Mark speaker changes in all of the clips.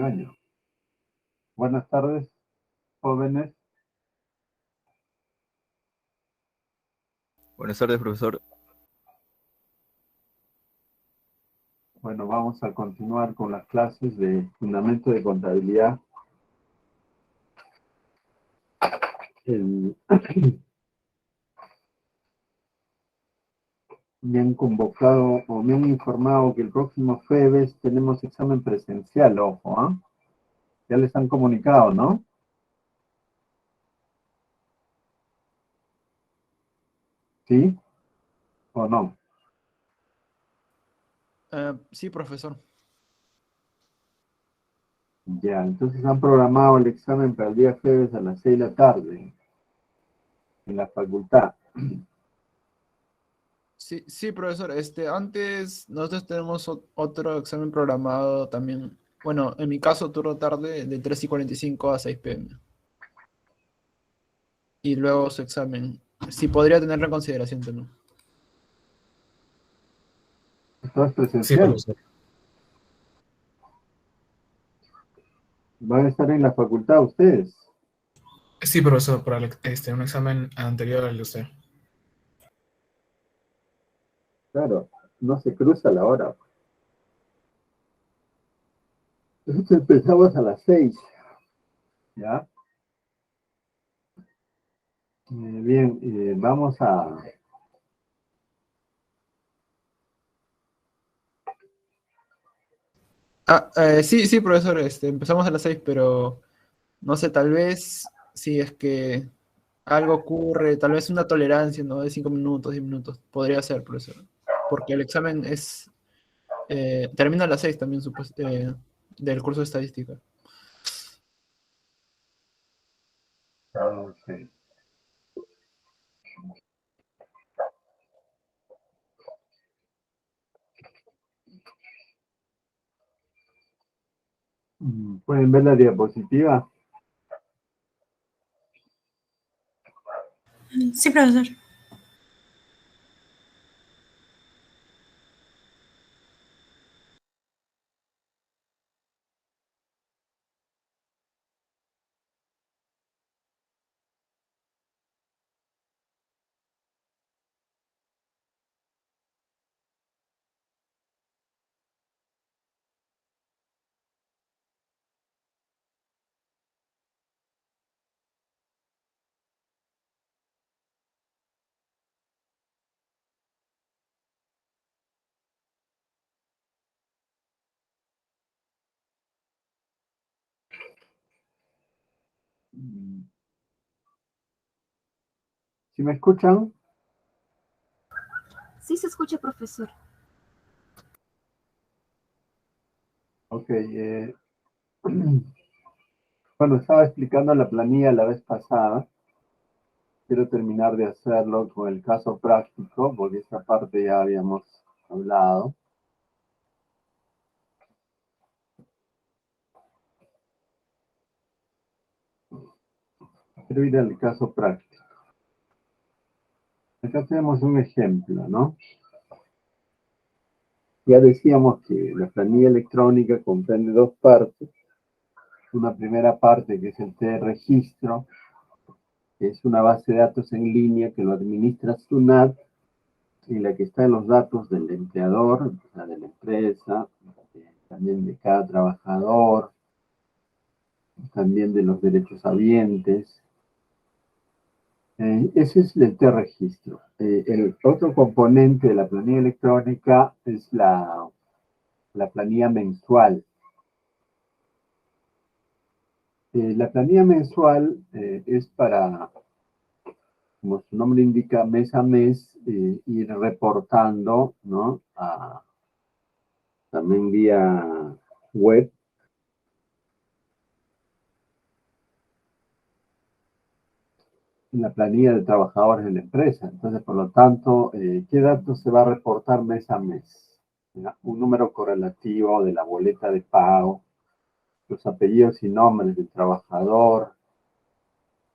Speaker 1: Año. Buenas tardes, jóvenes.
Speaker 2: Buenas tardes, profesor.
Speaker 1: Bueno, vamos a continuar con las clases de Fundamento de Contabilidad. Me han convocado o me han informado que el próximo jueves tenemos examen presencial, ojo, ¿ah? Ya les han comunicado, ¿no? ¿Sí o no?
Speaker 3: Sí, profesor.
Speaker 1: Ya, entonces han programado el examen para el día jueves a las 6 de la tarde en la facultad.
Speaker 3: Sí, profesor. Antes nosotros tenemos otro examen programado también. Bueno, en mi caso, turno tarde de 3:45 a 6 p.m. Y luego su examen. Sí, podría tenerlo en consideración también.
Speaker 1: Esto es
Speaker 4: Sí,
Speaker 1: presencial.
Speaker 4: profesor.
Speaker 1: Van a estar en la facultad ustedes.
Speaker 4: Sí, profesor, para un examen anterior al de usted.
Speaker 1: Claro, no se cruza la hora. Entonces empezamos a las 6, ¿ya? Bien, vamos a...
Speaker 3: Sí, profesor. Empezamos a las 6, pero no sé, tal vez si es que algo ocurre, tal vez una tolerancia, ¿no? De 5 minutos, 10 minutos. Podría ser, profesor. Porque el examen termina a las 6 también, del curso de estadística.
Speaker 1: Ok. ¿Pueden ver la diapositiva?
Speaker 5: Sí, profesor. ¿Sí me escuchan? Sí se escucha, profesor.
Speaker 1: Ok. Bueno, estaba explicando la planilla la vez pasada. Quiero terminar de hacerlo con el caso práctico, porque esta parte ya habíamos hablado. Quiero ir al caso práctico. Acá tenemos un ejemplo, ¿no? Ya decíamos que la planilla electrónica comprende dos partes. Una primera parte que es el T-registro, que es una base de datos en línea que lo administra SUNAT, en la que están los datos del empleador, o sea, de la empresa, también de cada trabajador, también de los derechos habientes. Ese es el T-registro. El otro componente de la planilla electrónica es la planilla mensual. La planilla mensual es para, como su nombre indica, mes a mes, ir reportando, ¿no? También vía web. En la planilla de trabajadores de la empresa. Entonces, por lo tanto, ¿qué datos se va a reportar mes a mes? ¿Ya? Un número correlativo de la boleta de pago, los apellidos y nombres del trabajador,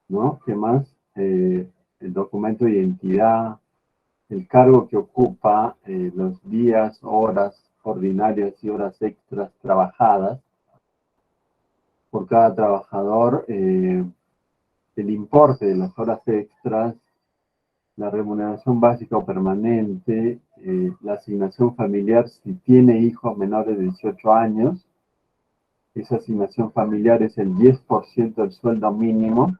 Speaker 1: ¿no? ¿Qué más? El documento de identidad, el cargo que ocupa, los días, horas ordinarias y horas extras trabajadas, por cada trabajador el importe de las horas extras, la remuneración básica o permanente, la asignación familiar si tiene hijos menores de 18 años. Esa asignación familiar es el 10% del sueldo mínimo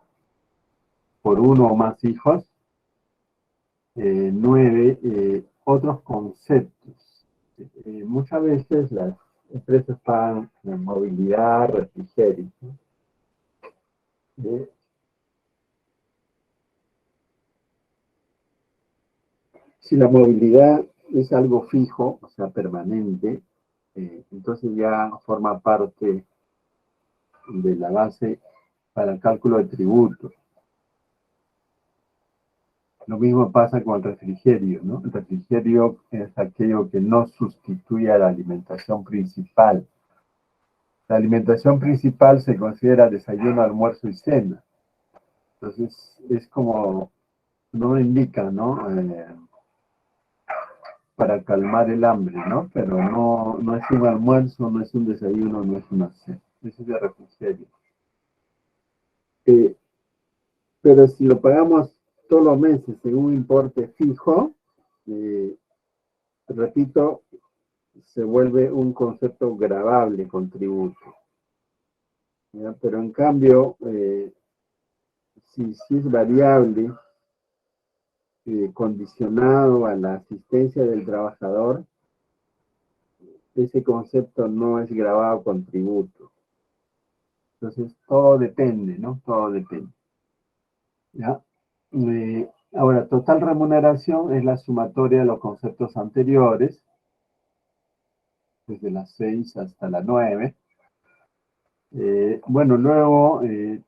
Speaker 1: por uno o más hijos. 9, otros conceptos. Muchas veces las empresas pagan movilidad, refrigerio, ¿no? Si la movilidad es algo fijo, o sea, permanente, entonces ya forma parte de la base para el cálculo de tributo. Lo mismo pasa con el refrigerio, ¿no? El refrigerio es aquello que no sustituye a la alimentación principal. La alimentación principal se considera desayuno, almuerzo y cena. Entonces, es como, no indica, ¿no? Para calmar el hambre, ¿no? Pero no es un almuerzo, no es un desayuno, no es una cena. Ese es el refrigerio. Pero si lo pagamos todos los meses en un importe fijo, repito, se vuelve un concepto gravable con tributo. ¿Ya? Pero en cambio, si es variable, condicionado a la asistencia del trabajador, ese concepto no es gravado con tributo. Entonces, todo depende, ¿no? Todo depende. ¿Ya? Ahora, total remuneración es la sumatoria de los conceptos anteriores, desde las 6 hasta la 9. Bueno, luego,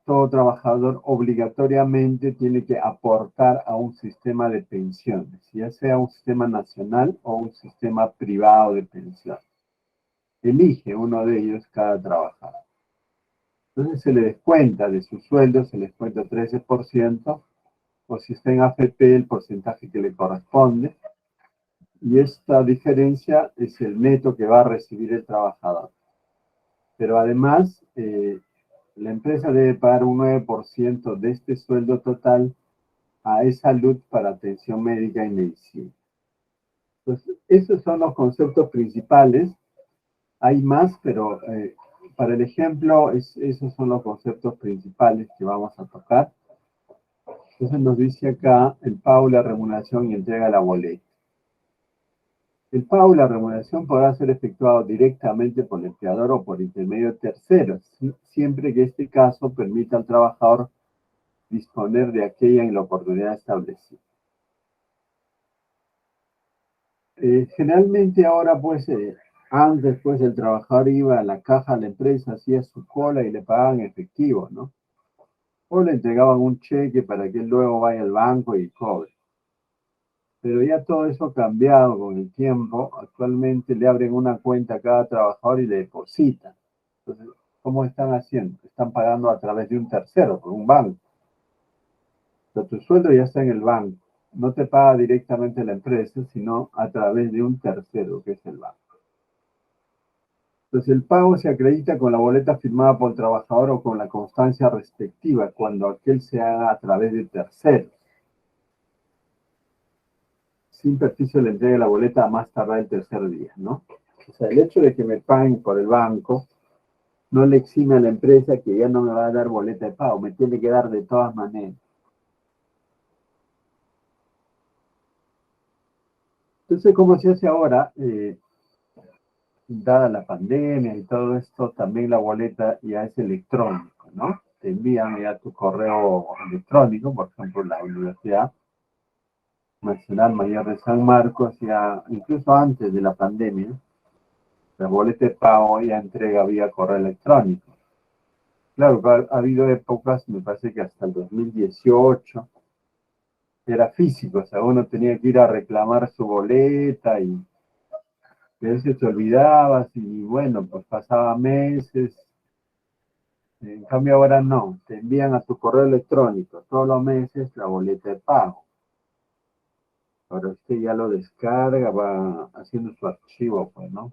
Speaker 1: todo trabajador obligatoriamente tiene que aportar a un sistema de pensiones, ya sea un sistema nacional o un sistema privado de pensiones. Elige uno de ellos cada trabajador. Entonces se le descuenta de su sueldo, se le descuenta 13%, o si está en AFP, el porcentaje que le corresponde. Y esta diferencia es el neto que va a recibir el trabajador. Pero además, la empresa debe pagar un 9% de este sueldo total a e-salud para atención médica y medicina. Entonces, esos son los conceptos principales. Hay más, pero para el ejemplo, esos son los conceptos principales que vamos a tocar. Entonces nos dice acá el pago, la remuneración y entrega la boleta. El pago, la remuneración podrá ser efectuado directamente por el empleador o por intermedio de terceros, siempre que este caso permita al trabajador disponer de aquella en la oportunidad establecida. Generalmente ahora, pues, antes, pues, el trabajador iba a la caja de la empresa, hacía su cola y le pagaban efectivo, ¿no? O le entregaban un cheque para que él luego vaya al banco y cobre. Pero ya todo eso ha cambiado con el tiempo. Actualmente le abren una cuenta a cada trabajador y le depositan. Entonces, ¿cómo están haciendo? Están pagando a través de un tercero, por un banco. O sea, tu sueldo ya está en el banco. No te paga directamente la empresa, sino a través de un tercero, que es el banco. Entonces, el pago se acredita con la boleta firmada por el trabajador o con la constancia respectiva, cuando aquel se haga a través de terceros. Sin perjuicio le entregue la boleta a más tardar el tercer día, ¿no? O sea, el hecho de que me paguen por el banco no le exime a la empresa que ya no me va a dar boleta de pago, me tiene que dar de todas maneras. Entonces, ¿cómo se hace ahora? Dada la pandemia y todo esto, también la boleta ya es electrónica, ¿no? Te envían ya tu correo electrónico, por ejemplo, la Universidad Nacional Mayor de San Marcos, ya incluso antes de la pandemia, la boleta de pago ya entrega vía correo electrónico. Claro, ha habido épocas, me parece que hasta el 2018, era físico, o sea, uno tenía que ir a reclamar su boleta y a veces te olvidabas y bueno, pues pasaba meses. En cambio ahora no, te envían a tu correo electrónico todos los meses la boleta de pago. Ahora usted ya lo descarga, va haciendo su archivo, pues, ¿no?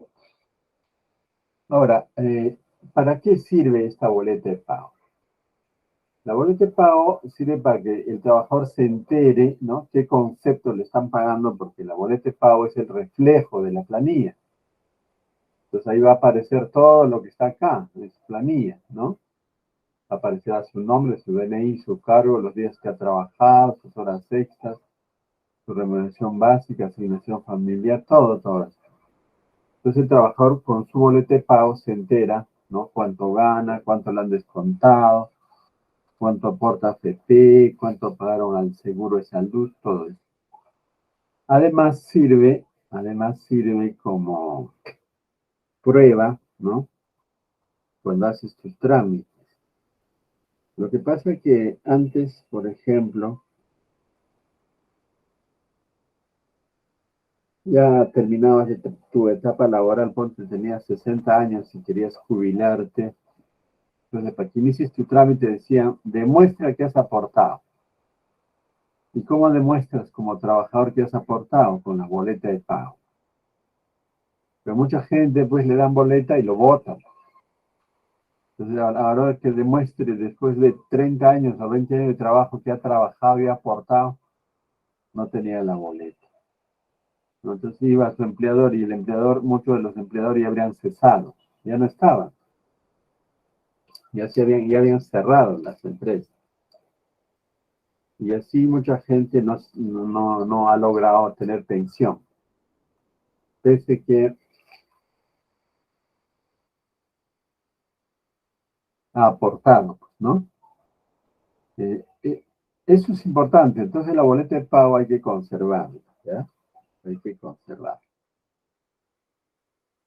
Speaker 1: Ahora, ¿para qué sirve esta boleta de pago? La boleta de pago sirve para que el trabajador se entere, ¿no? Qué concepto le están pagando, porque la boleta de pago es el reflejo de la planilla. Entonces ahí va a aparecer todo lo que está acá, en su planilla, ¿no? Aparecerá su nombre, su DNI, su cargo, los días que ha trabajado, sus horas extras, su remuneración básica, asignación familiar, todo. Entonces el trabajador con su boleta de pago se entera, ¿no? Cuánto gana, cuánto le han descontado, cuánto aporta AFP, cuánto pagaron al seguro de salud, todo eso. Además sirve como prueba, ¿no? Cuando haces tus trámites. Lo que pasa es que antes, por ejemplo, ya terminabas tu etapa laboral, ponte, tenías 60 años y querías jubilarte. Entonces, para que inicies tu trámite decía, demuestra que has aportado. ¿Y cómo demuestras como trabajador que has aportado? Con la boleta de pago. Pero mucha gente pues le dan boleta y lo botan. Entonces, a la hora que demuestre después de 30 años o 20 años de trabajo que ha trabajado y ha aportado, no tenía la boleta. Entonces iba a su empleador y el empleador, muchos de los empleadores ya habrían cesado, ya no estaban. Ya habían cerrado las empresas. Y así mucha gente no ha logrado tener pensión. Pese que ha aportado, ¿no? Eso es importante. Entonces la boleta de pago hay que conservarla, ¿ya? Hay que conservarla.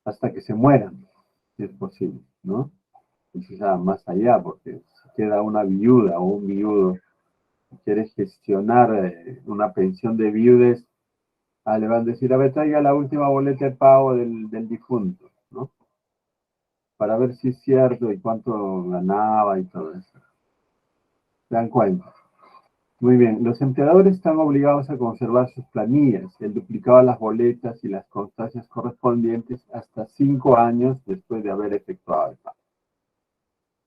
Speaker 1: Hasta que se mueran, si es posible, ¿no? Entonces ya más allá, porque si queda una viuda o un viudo quieres gestionar una pensión de viudes, le van a decir, a ver, traiga la última boleta de pago del difunto, ¿no? Para ver si es cierto y cuánto ganaba y todo eso. ¿Se dan cuenta? Muy bien, los empleadores están obligados a conservar sus planillas, el duplicado de las boletas y las constancias correspondientes hasta 5 años después de haber efectuado el pago.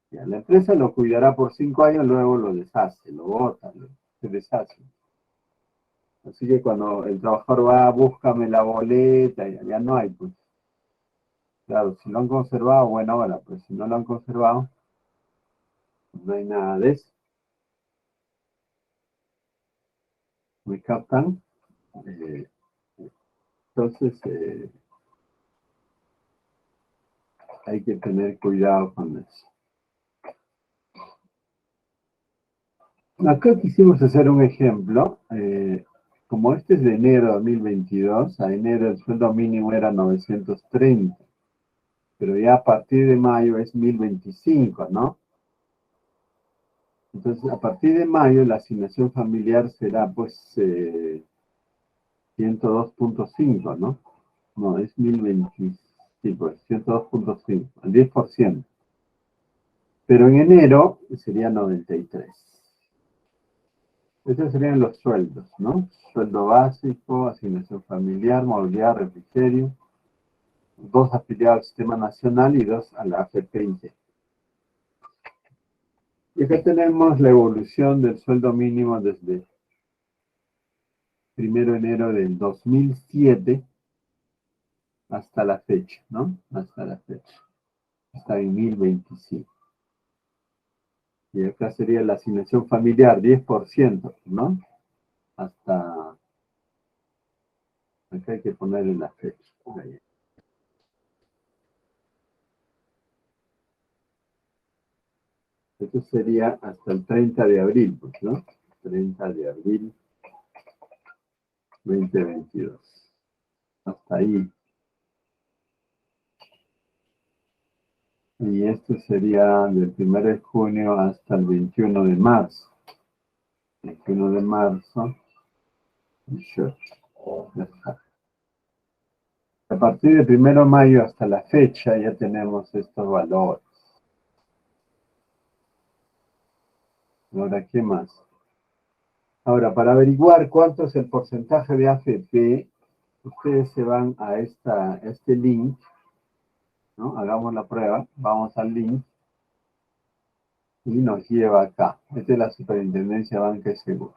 Speaker 1: Ya, la empresa lo cuidará por 5 años, luego lo deshace, lo bota, se deshace. Así que cuando el trabajador va, búscame la boleta, ya no hay, pues. Claro, si lo han conservado, buena hora, pues si no lo han conservado, pues no hay nada de eso. ¿Me captan? Entonces, hay que tener cuidado con eso. Acá quisimos hacer un ejemplo. Como este es de enero de 2022, a enero el sueldo mínimo era 930, pero ya a partir de mayo es 1025, ¿no? Entonces, a partir de mayo, la asignación familiar será, pues, 102.5, ¿no? No, es 1020, sí, pues, 102.5, el 10%. Pero en enero sería 93. Estos serían los sueldos, ¿no? Sueldo básico, asignación familiar, movilidad, refrigerio, 2 afiliados al Sistema Nacional y 2 a la AFP. Y acá tenemos la evolución del sueldo mínimo desde 1 de enero del 2007 hasta la fecha, ¿no? Hasta la fecha. Está en 1025. Y acá sería la asignación familiar, 10%, ¿no? Hasta... Acá hay que ponerle la fecha. Ahí. Esto sería hasta el 30 de abril, pues, ¿no? 30 de abril 2022. Hasta ahí. Y esto sería del 1 de junio hasta el 21 de marzo. 21 de marzo. 18. Ya está. A partir del 1 de mayo hasta la fecha ya tenemos estos valores. Ahora, ¿qué más? Ahora, para averiguar cuánto es el porcentaje de AFP, ustedes se van a este link ¿no? Hagamos la prueba, vamos al link y nos lleva acá. Esta es la Superintendencia de Banca y Seguros.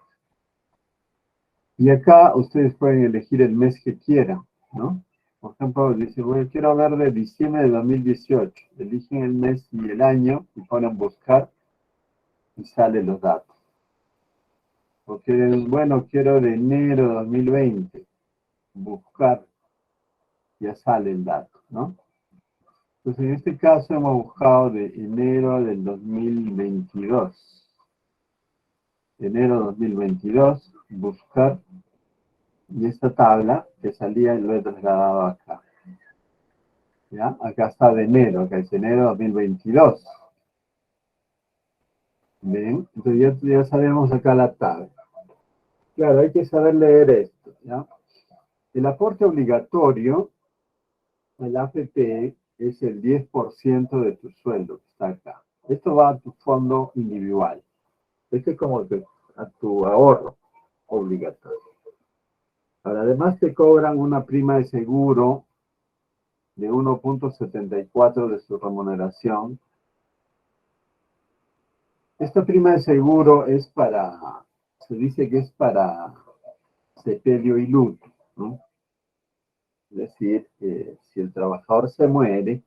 Speaker 1: Y acá ustedes pueden elegir el mes que quieran, ¿no? Por ejemplo, dice, bueno, quiero ver de diciembre de 2018. Eligen el mes y el año y ponen buscar y salen los datos. O quieren, bueno, quiero de enero de 2020. Buscar, ya sale el dato, ¿no? Entonces, en este caso hemos buscado de enero del 2022. Enero 2022, buscar, y esta tabla que salía lo he trasladado acá. ¿Ya? Acá está de enero, acá es enero 2022. ¿Ven? Entonces ya sabemos acá la tabla. Claro, hay que saber leer esto, ¿ya? El aporte obligatorio al AFP es el 10% de tu sueldo que está acá. Esto va a tu fondo individual. Este es como a tu ahorro obligatorio. Ahora, además te cobran una prima de seguro de 1.74 de su remuneración. Esta prima de seguro es se dice que es para sepelio y luto, ¿no? Es decir, si el trabajador se muere,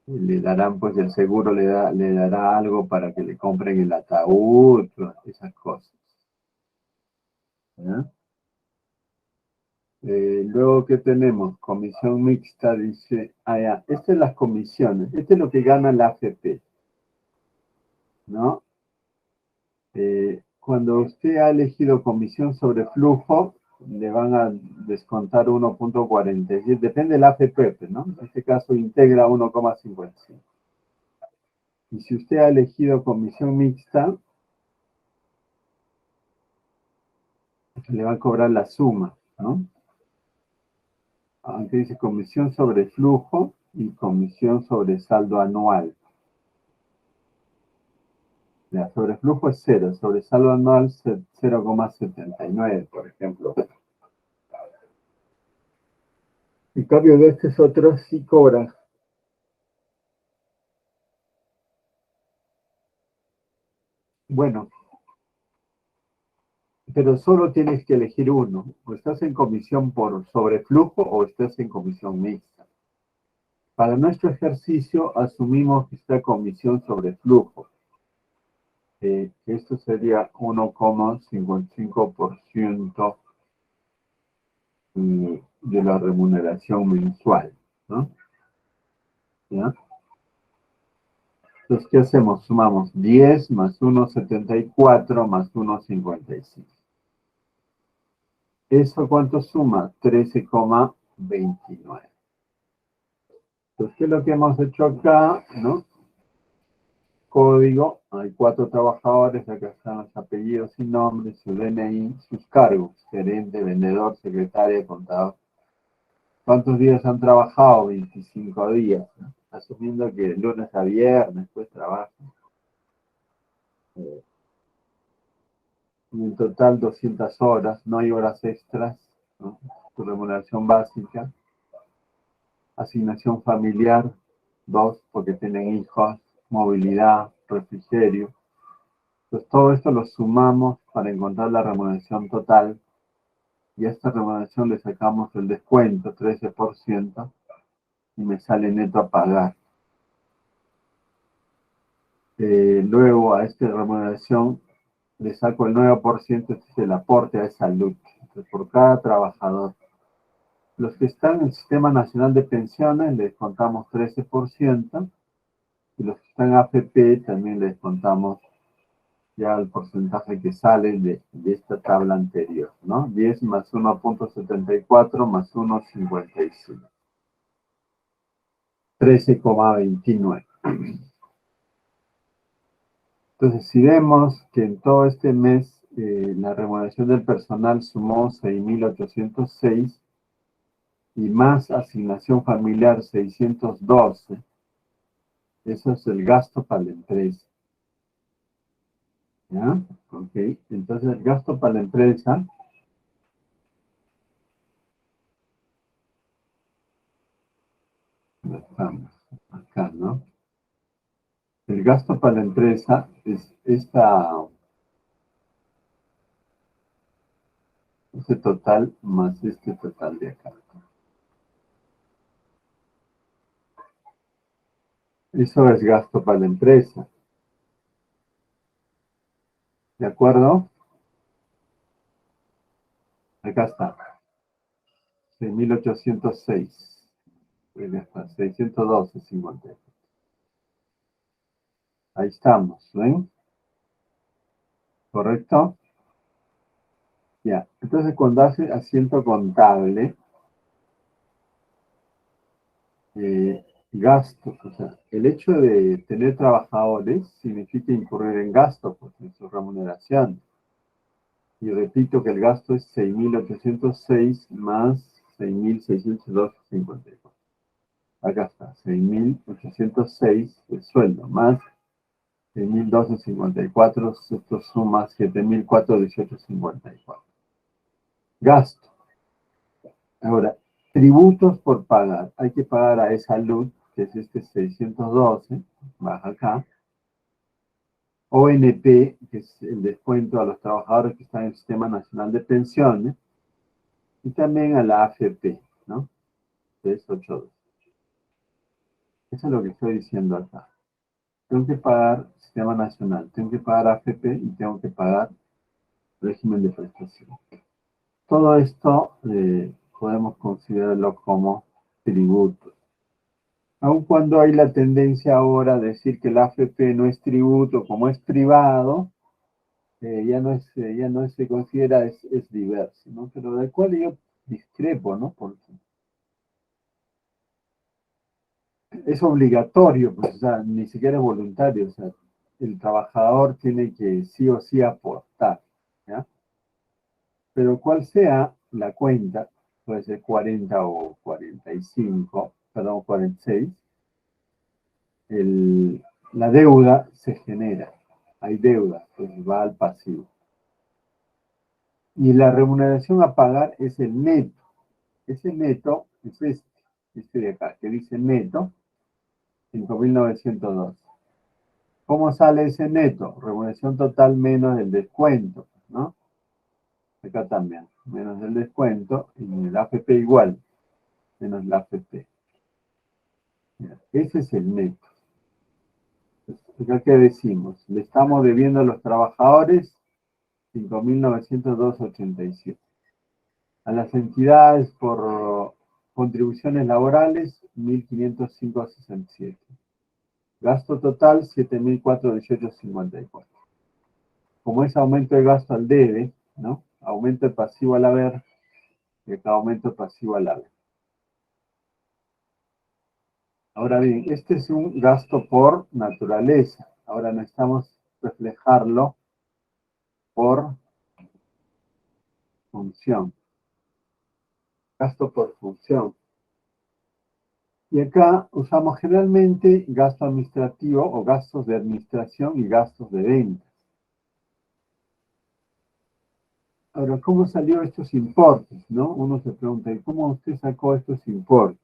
Speaker 1: le darán, pues el seguro le dará algo para que le compren el ataúd, esas cosas. ¿Ya? Luego, ¿qué tenemos? Comisión mixta, dice, ya, estas son las comisiones, esto es lo que gana la AFP, ¿no? Cuando usted ha elegido comisión sobre flujo, le van a descontar 1.47, depende del AFP, ¿no? En este caso integra 1,55. Y si usted ha elegido comisión mixta, le va a cobrar la suma, ¿no? Aunque dice comisión sobre flujo y comisión sobre saldo anual. La sobre flujo es 0, sobre saldo anual 0,79, por ejemplo. En cambio de estos otros sí cobran. Bueno, pero solo tienes que elegir uno. O estás en comisión por sobreflujo o estás en comisión mixta. Para nuestro ejercicio asumimos que está comisión sobre flujo. Esto sería 1,55% de la remuneración mensual, ¿no? ¿Ya? Entonces, ¿qué hacemos? Sumamos 10 más 1,74 más 1,55. ¿Eso cuánto suma? 13,29. Entonces, ¿qué es lo que hemos hecho acá? ¿No? Código, hay 4 trabajadores, acá están los apellidos y nombres, su DNI, sus cargos, gerente, vendedor, secretaria, contador. ¿Cuántos días han trabajado? 25 días, ¿no? Asumiendo que de lunes a viernes, pues trabajan. Y en total 200 horas, no hay horas extras, ¿no? Tu remuneración básica. Asignación familiar, 2, porque tienen hijos, movilidad, refrigerio. Entonces todo esto lo sumamos para encontrar la remuneración total. Y a esta remuneración le sacamos el descuento, 13%, y me sale neto a pagar. Luego a esta remuneración le saco el 9%, este es el aporte a salud. Entonces, por cada trabajador. Los que están en el Sistema Nacional de Pensiones les descontamos 13%, y los que están en AFP también les descontamos ya el porcentaje que sale de esta tabla anterior, ¿no? 10 más 1.74 más 1.55. 13,29. Entonces, si vemos que en todo este mes la remuneración del personal sumó 6.806 y más asignación familiar 612, eso es el gasto para la empresa. ¿Ya? Ok, entonces el gasto para la empresa Estamos acá, ¿no? El gasto para la empresa es este total más este total de acá. Eso es gasto para la empresa. ¿De acuerdo? Acá está. 6.806. Ya está. 612.50. Ahí estamos, ¿ven? ¿Correcto? Ya. Entonces, cuando hace asiento contable, gastos, o sea, el hecho de tener trabajadores significa incurrir en gastos, pues, en su remuneración. Y repito que el gasto es 6.806 más 6.612.54. Acá está, 6.806 el sueldo, más 6.012.54, esto suma 7.418.54. Gasto. Ahora, tributos por pagar. Hay que pagar a esa luz, que es este 612, baja acá. ONP, que es el descuento a los trabajadores que están en el Sistema Nacional de Pensiones. Y también a la AFP, ¿no? 382. Eso es lo que estoy diciendo acá. Tengo que pagar Sistema Nacional, tengo que pagar AFP y tengo que pagar régimen de prestación. Todo esto podemos considerarlo como tributo. Aun cuando hay la tendencia ahora a decir que la AFP no es tributo, como es privado, ya no se considera, es diverso, ¿no? Pero del cual yo discrepo, ¿no? Porque es obligatorio, pues, o sea, ni siquiera es voluntario, o sea, el trabajador tiene que sí o sí aportar, ¿ya? Pero cual sea la cuenta, puede ser 40 o 45, perdón, 46, la deuda se genera, hay deuda, pues va al pasivo. Y la remuneración a pagar es el neto. Ese neto es este de acá, que dice neto, 5.912. ¿Cómo sale ese neto? Remuneración total menos el descuento, ¿no? Acá también, menos el descuento, y en el AFP igual, menos la AFP. Ese es el neto. Acá, ¿qué decimos? Le estamos debiendo a los trabajadores 5.902.87. A las entidades por contribuciones laborales, 1.505.67. Gasto total, 7.418.54. Como es aumento de gasto al debe, ¿no? Aumento de pasivo al haber, y acá aumento de pasivo al haber. Ahora bien, este es un gasto por naturaleza. Ahora necesitamos reflejarlo por función. Gasto por función. Y acá usamos generalmente gasto administrativo o gastos de administración y gastos de ventas. Ahora, ¿cómo salió estos importes? ¿No? Uno se pregunta, ¿y cómo usted sacó estos importes?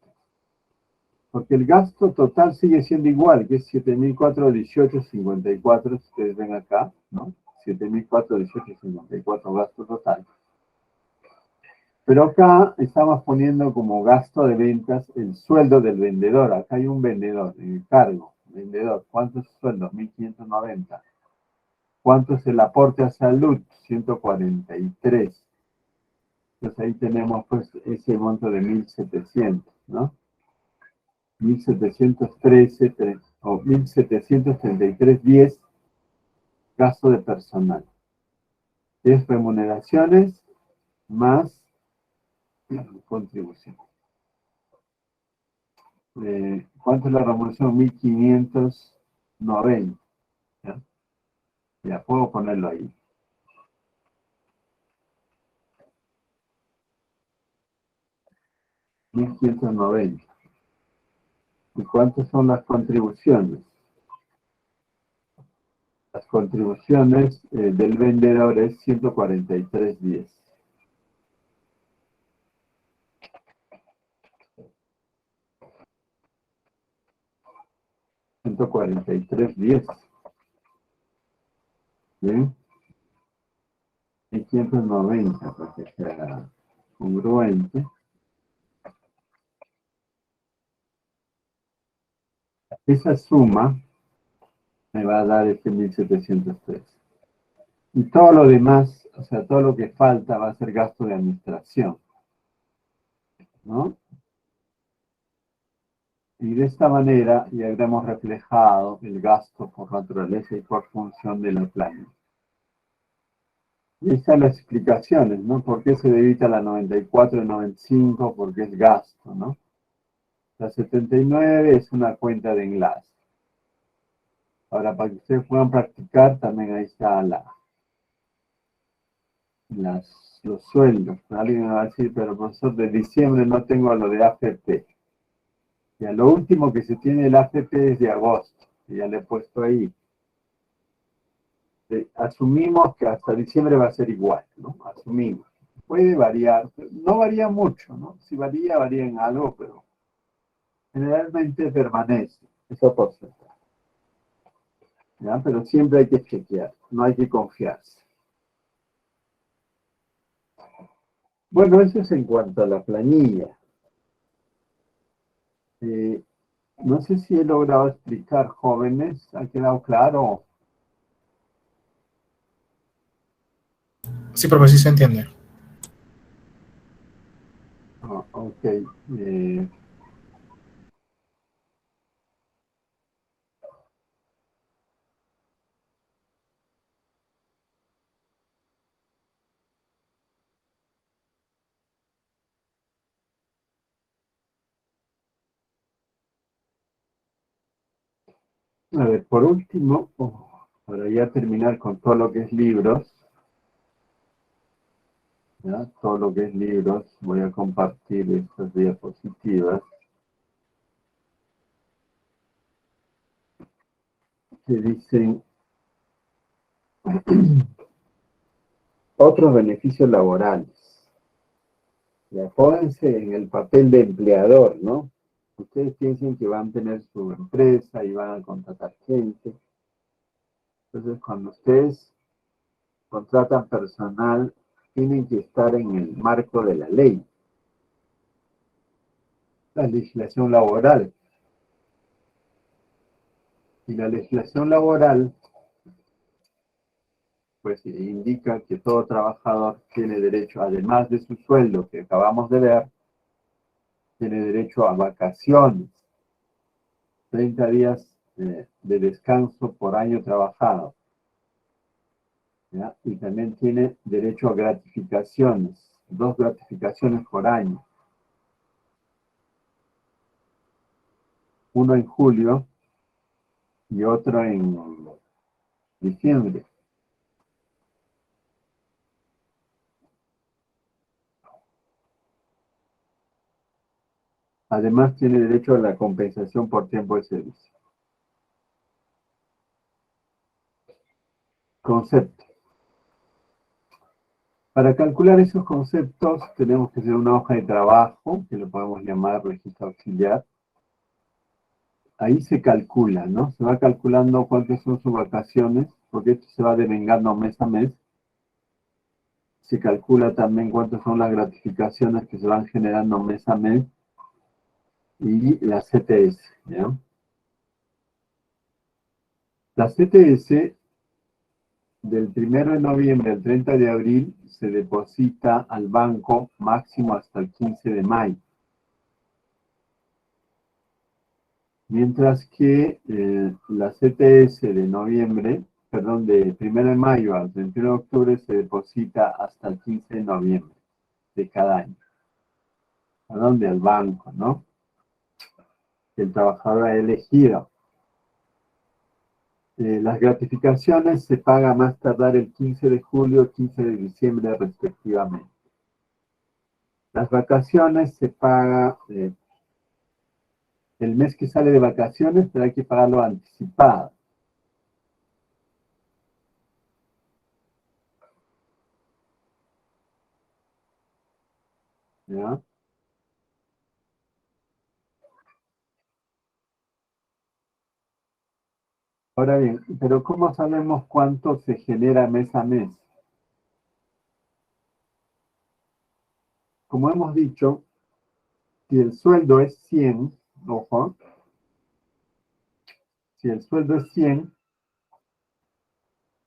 Speaker 1: Porque el gasto total sigue siendo igual, que es 7.418.54, si ustedes ven acá, ¿no? 7.418.54 gasto total. Pero acá estamos poniendo como gasto de ventas el sueldo del vendedor. Acá hay un vendedor en el cargo. Vendedor, ¿cuántos sueldos? 1.590. ¿Cuánto es el aporte a salud? 143. Entonces ahí tenemos pues ese monto de 1.700, ¿no? 1.713 o 1.733.10 gasto de personal. Es remuneraciones más contribución. ¿Cuánto es la remuneración? 1.590. ¿Ya? Ya, puedo ponerlo ahí. $1.590. ¿Y cuántas son las contribuciones? Las contribuciones del vendedor es 143.10. 143.10. ¿Bien? 690 para que sea congruente. Esa suma me va a dar este 1703. Y todo lo demás, o sea, todo lo que falta va a ser gasto de administración, ¿no? Y de esta manera ya habremos reflejado el gasto por naturaleza y por función de la plana. Y están las explicaciones, ¿no? ¿Por qué se debita la 94 y 95? Porque es gasto, ¿no? La 79 es una cuenta de enlace. Ahora, para que ustedes puedan practicar, también ahí está los sueldos. Alguien me va a decir, pero profesor, de diciembre no tengo lo de AFP. Ya lo último que se tiene el AFP es de agosto. Y ya le he puesto ahí. Asumimos que hasta diciembre va a ser igual, ¿no? Asumimos. Puede variar, no varía mucho, ¿no? Si varía, varía en algo, pero generalmente permanece esa porcentaje. ¿Ya? Pero siempre hay que chequear, no hay que confiarse. Bueno, eso es en cuanto a la planilla. No sé si he logrado explicar, jóvenes, ¿ha quedado claro?
Speaker 4: Sí, profe, sí se entiende.
Speaker 1: Ok. A ver, por último, para ya terminar con todo lo que es libros, ¿ya? Todo lo que es libros, voy a compartir estas diapositivas que dicen otros beneficios laborales. Ya, pónganse en el papel de empleador, ¿no? Ustedes piensen que van a tener su empresa y van a contratar gente. Entonces, cuando ustedes contratan personal, tienen que estar en el marco de la ley, la legislación laboral. Y la legislación laboral, pues indica que todo trabajador tiene derecho, además de su sueldo que acabamos de ver, tiene derecho a vacaciones, 30 días de descanso por año trabajado, ¿ya? Y también tiene derecho a gratificaciones, 2 gratificaciones por año, uno en julio y otro en diciembre. Además tiene derecho a la compensación por tiempo de servicio. Concepto. Para calcular esos conceptos tenemos que hacer una hoja de trabajo, que lo podemos llamar registro auxiliar. Ahí se calcula, ¿no? Se va calculando cuántas son sus vacaciones, porque esto se va devengando mes a mes. Se calcula también cuántas son las gratificaciones que se van generando mes a mes y la CTS, ¿ya? La CTS del 1 de noviembre al 30 de abril se deposita al banco máximo hasta el 15 de mayo. Mientras que la CTS de noviembre, perdón, de 1 de mayo al 31 de octubre se deposita hasta el 15 de noviembre de cada año. ¿A dónde? Al banco, ¿no? Que el trabajador ha elegido. Las gratificaciones se pagan más tardar el 15 de julio, 15 de diciembre respectivamente. Las vacaciones se paga el mes que sale de vacaciones, pero hay que pagarlo anticipado. ¿Ya? Ahora bien, pero ¿cómo sabemos cuánto se genera mes a mes? Como hemos dicho, si el sueldo es 100, ojo, si el sueldo es 100,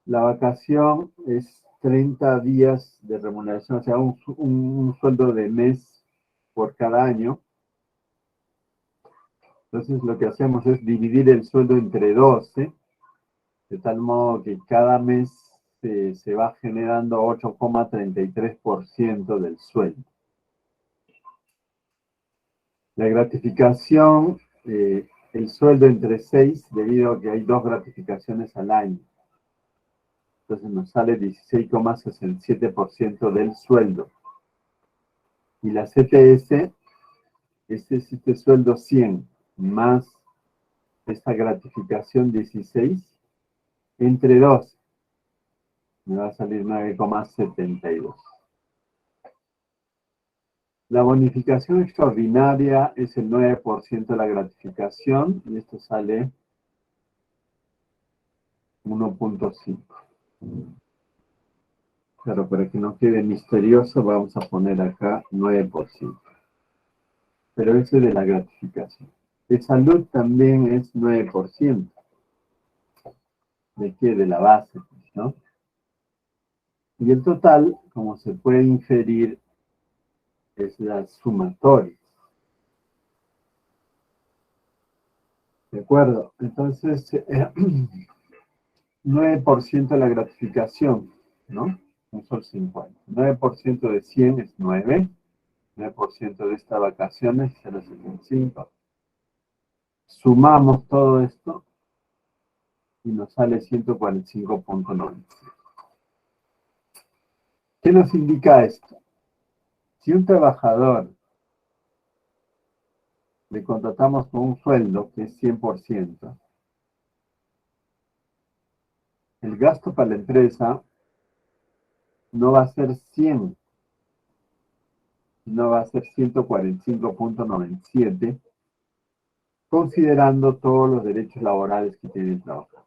Speaker 1: la vacación es 30 días de remuneración, o sea, un sueldo de mes por cada año. Entonces lo que hacemos es dividir el sueldo entre 12, de tal modo que cada mes se va generando 8,33% del sueldo. La gratificación, el sueldo entre 6, debido a que hay 2 gratificaciones al año. Entonces nos sale 16,67% del sueldo. Y la CTS, es este sueldo 100 más esta gratificación 16, entre 2, me va a salir 9,72. La bonificación extraordinaria es el 9% de la gratificación, y esto sale 1,5. Claro, para que no quede misterioso, vamos a poner acá 9%. Pero ese es de la gratificación. De salud también es 9%. ¿De qué? De la base, ¿no? Y el total, como se puede inferir, es la sumatoria. ¿De acuerdo? Entonces, 9% de la gratificación, ¿no? Un sol 50. 9% de 100 es 9. 9% de estas vacaciones es 0,75. Sumamos todo esto y nos sale 145,90. ¿Qué nos indica esto? Si un trabajador le contratamos con un sueldo que es 100%, el gasto para la empresa no va a ser 100, sino va a ser 145,97, considerando todos los derechos laborales que tiene el trabajador.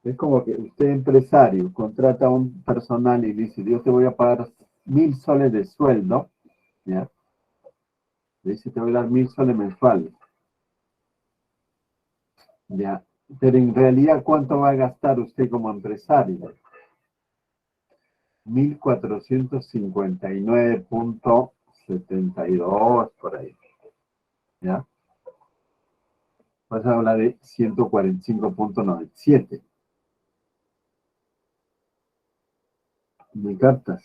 Speaker 1: Es como que usted, empresario, contrata a un personal y dice, yo te voy a pagar 1.000 soles de sueldo, ¿ya? Le dice, te voy a dar 1.000 soles mensuales, ¿ya? Pero en realidad, ¿cuánto va a gastar usted como empresario? 1.459,72 por ahí, ¿ya? Vas a hablar de 145,97. ¿Me captas?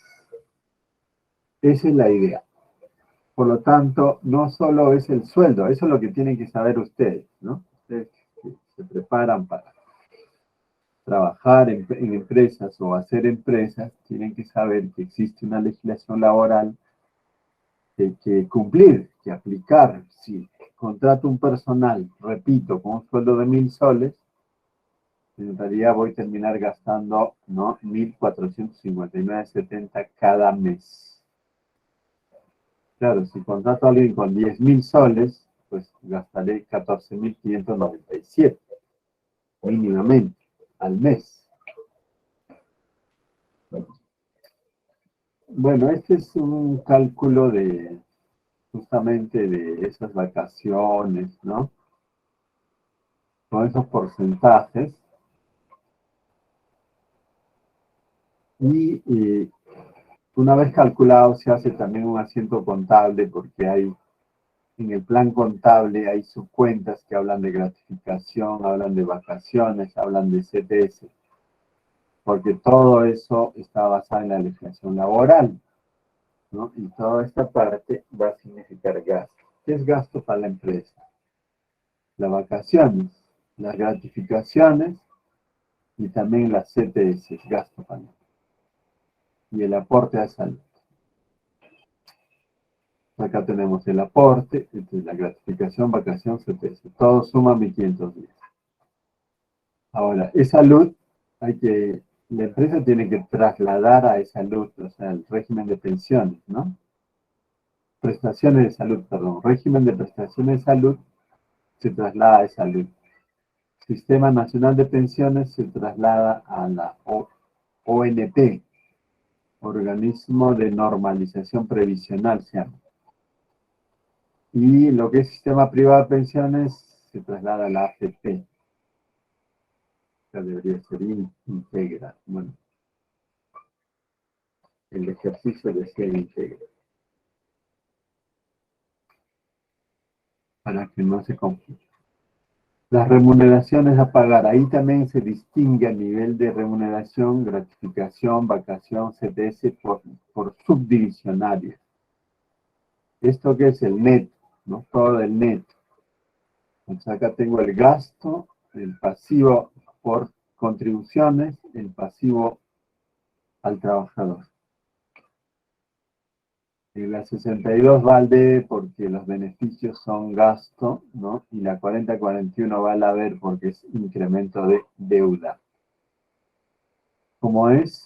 Speaker 1: Esa es la idea. Por lo tanto, no solo es el sueldo, eso es lo que tienen que saber ustedes, ¿no? Ustedes que se preparan para trabajar en empresas o hacer empresas, tienen que saber que existe una legislación laboral que hay que cumplir, que aplicar. Si contrato un personal, repito, con un sueldo de 1.000 soles, en realidad voy a terminar gastando, ¿no?, 1.459,70 cada mes. Claro, si contrato a alguien con 10.000 soles, pues gastaré 14.597, mínimamente, al mes. Bueno, este es un cálculo de, justamente de esas vacaciones, ¿no? Con esos porcentajes. Y una vez calculado, se hace también un asiento contable, porque hay, en el plan contable hay subcuentas que hablan de gratificación, hablan de vacaciones, hablan de CTS, porque todo eso está basado en la legislación laboral, ¿no? Y toda esta parte va a significar gasto. ¿Qué es gasto para la empresa? Las vacaciones, las gratificaciones y también las CTS, gasto para la empresa. Y el aporte a salud. Acá tenemos el aporte, la gratificación, vacación, CTS. Todo suma 1.510. Ahora, esa salud, la empresa tiene que trasladar a esa salud, o sea, el régimen de pensiones, ¿no? Prestaciones de salud, perdón. Régimen de prestaciones de salud se traslada a salud. Sistema Nacional de Pensiones se traslada a la ONP, Organismo de Normalización Previsional, se llama. Y lo que es Sistema Privado de Pensiones se traslada a la AFP. Ya debería ser íntegra. Bueno, el ejercicio de ser íntegra. Para que no se confunda. Las remuneraciones a pagar, ahí también se distingue a nivel de remuneración, gratificación, vacación, CTS por subdivisionarias. Esto que es el neto, ¿no? Todo el neto. Entonces acá tengo el gasto, el pasivo por contribuciones, el pasivo al trabajador. Y la 62 va al debe porque los beneficios son gasto, ¿no? Y la 4041 va al haber porque es incremento de deuda. Como es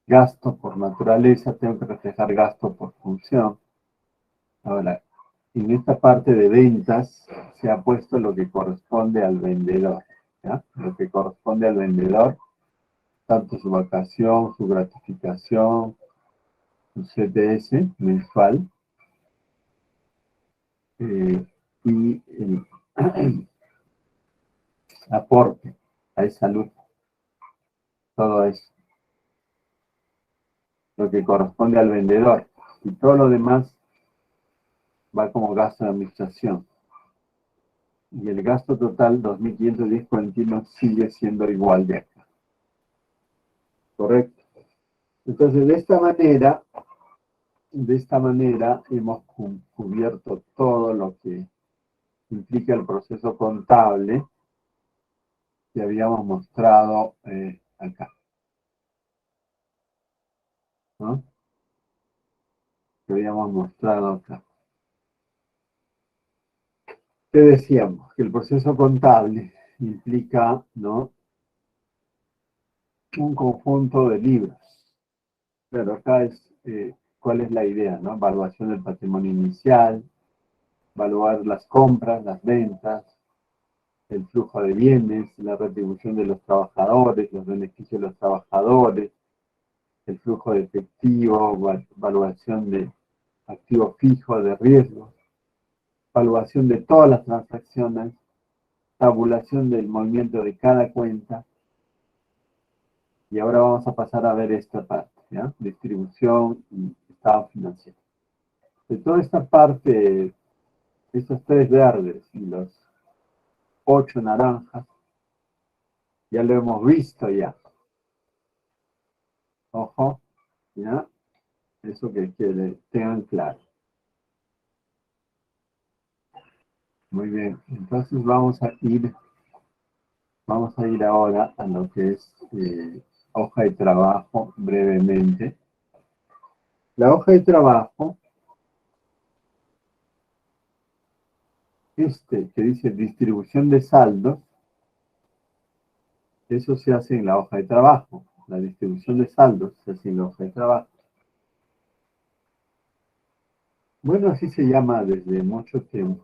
Speaker 1: gasto por naturaleza, tengo que reflejar gasto por función. Ahora, en esta parte de ventas se ha puesto lo que corresponde al vendedor, ¿ya? Lo que corresponde al vendedor, tanto su vacación, su gratificación, su CTS mensual, y el aporte a esa salud, todo eso, lo que corresponde al vendedor, y todo lo demás va como gasto de administración. Y el gasto total, 2.510,41, sigue siendo igual de acá. ¿Correcto? Entonces, de esta manera hemos cubierto todo lo que implica el proceso contable que habíamos mostrado acá, ¿no? Que habíamos mostrado acá. ¿Qué decíamos? Que el proceso contable implica, ¿no?, un conjunto de libros. Pero acá es, ¿cuál es la idea, no? Evaluación del patrimonio inicial, evaluar las compras, las ventas, el flujo de bienes, la retribución de los trabajadores, los beneficios de los trabajadores, el flujo de efectivo, evaluación de activos fijos, de riesgos, evaluación de todas las transacciones, tabulación del movimiento de cada cuenta. Y ahora vamos a pasar a ver esta parte, ¿ya? Distribución y estado financiero. De toda esta parte, estos 3 verdes y los 8 naranjas, ya lo hemos visto ya. Ojo, ¿ya? Eso que tengan claro. Muy bien, entonces vamos a ir ahora a lo que es hoja de trabajo brevemente. La hoja de trabajo, que dice distribución de saldos, eso se hace en la hoja de trabajo. La distribución de saldos se hace en la hoja de trabajo. Bueno, así se llama desde mucho tiempo.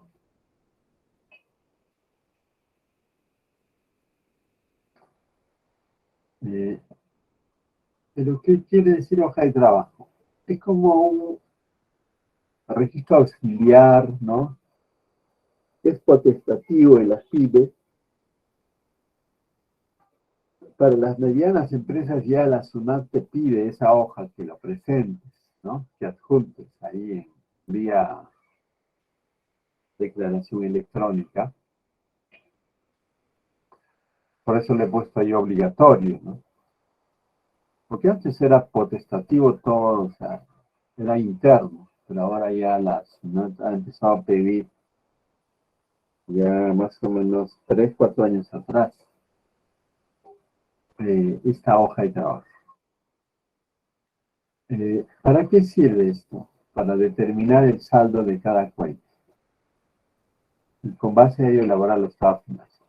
Speaker 1: Pero, ¿qué quiere decir hoja de trabajo? Es como un registro auxiliar, ¿no? Es potestativo en las pymes. Para las medianas empresas ya la SUNAT te pide esa hoja que lo presentes, ¿no? Que adjuntes ahí en vía declaración electrónica. Por eso le he puesto ahí obligatorio, ¿no? Porque antes era potestativo todo, o sea, era interno, pero ahora ya la SUNAT ha empezado a pedir ya más o menos 3, 4 años atrás esta hoja de trabajo. ¿Para qué sirve esto? Para determinar el saldo de cada cuenta. Y con base a ello elaborar los estados financieros.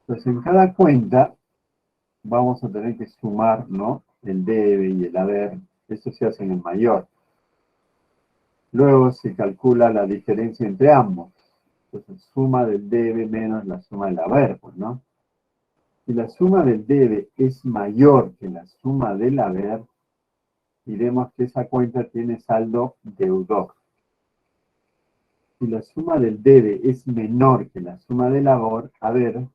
Speaker 1: Entonces, en cada cuenta vamos a tener que sumar, ¿no?, el debe y el haber. Esto se hace en el mayor. Luego se calcula la diferencia entre ambos. Entonces, suma del debe menos la suma del haber, pues, ¿no? Si la suma del debe es mayor que la suma del haber, diremos que esa cuenta tiene saldo deudor. Si la suma del debe es menor que la suma del haber,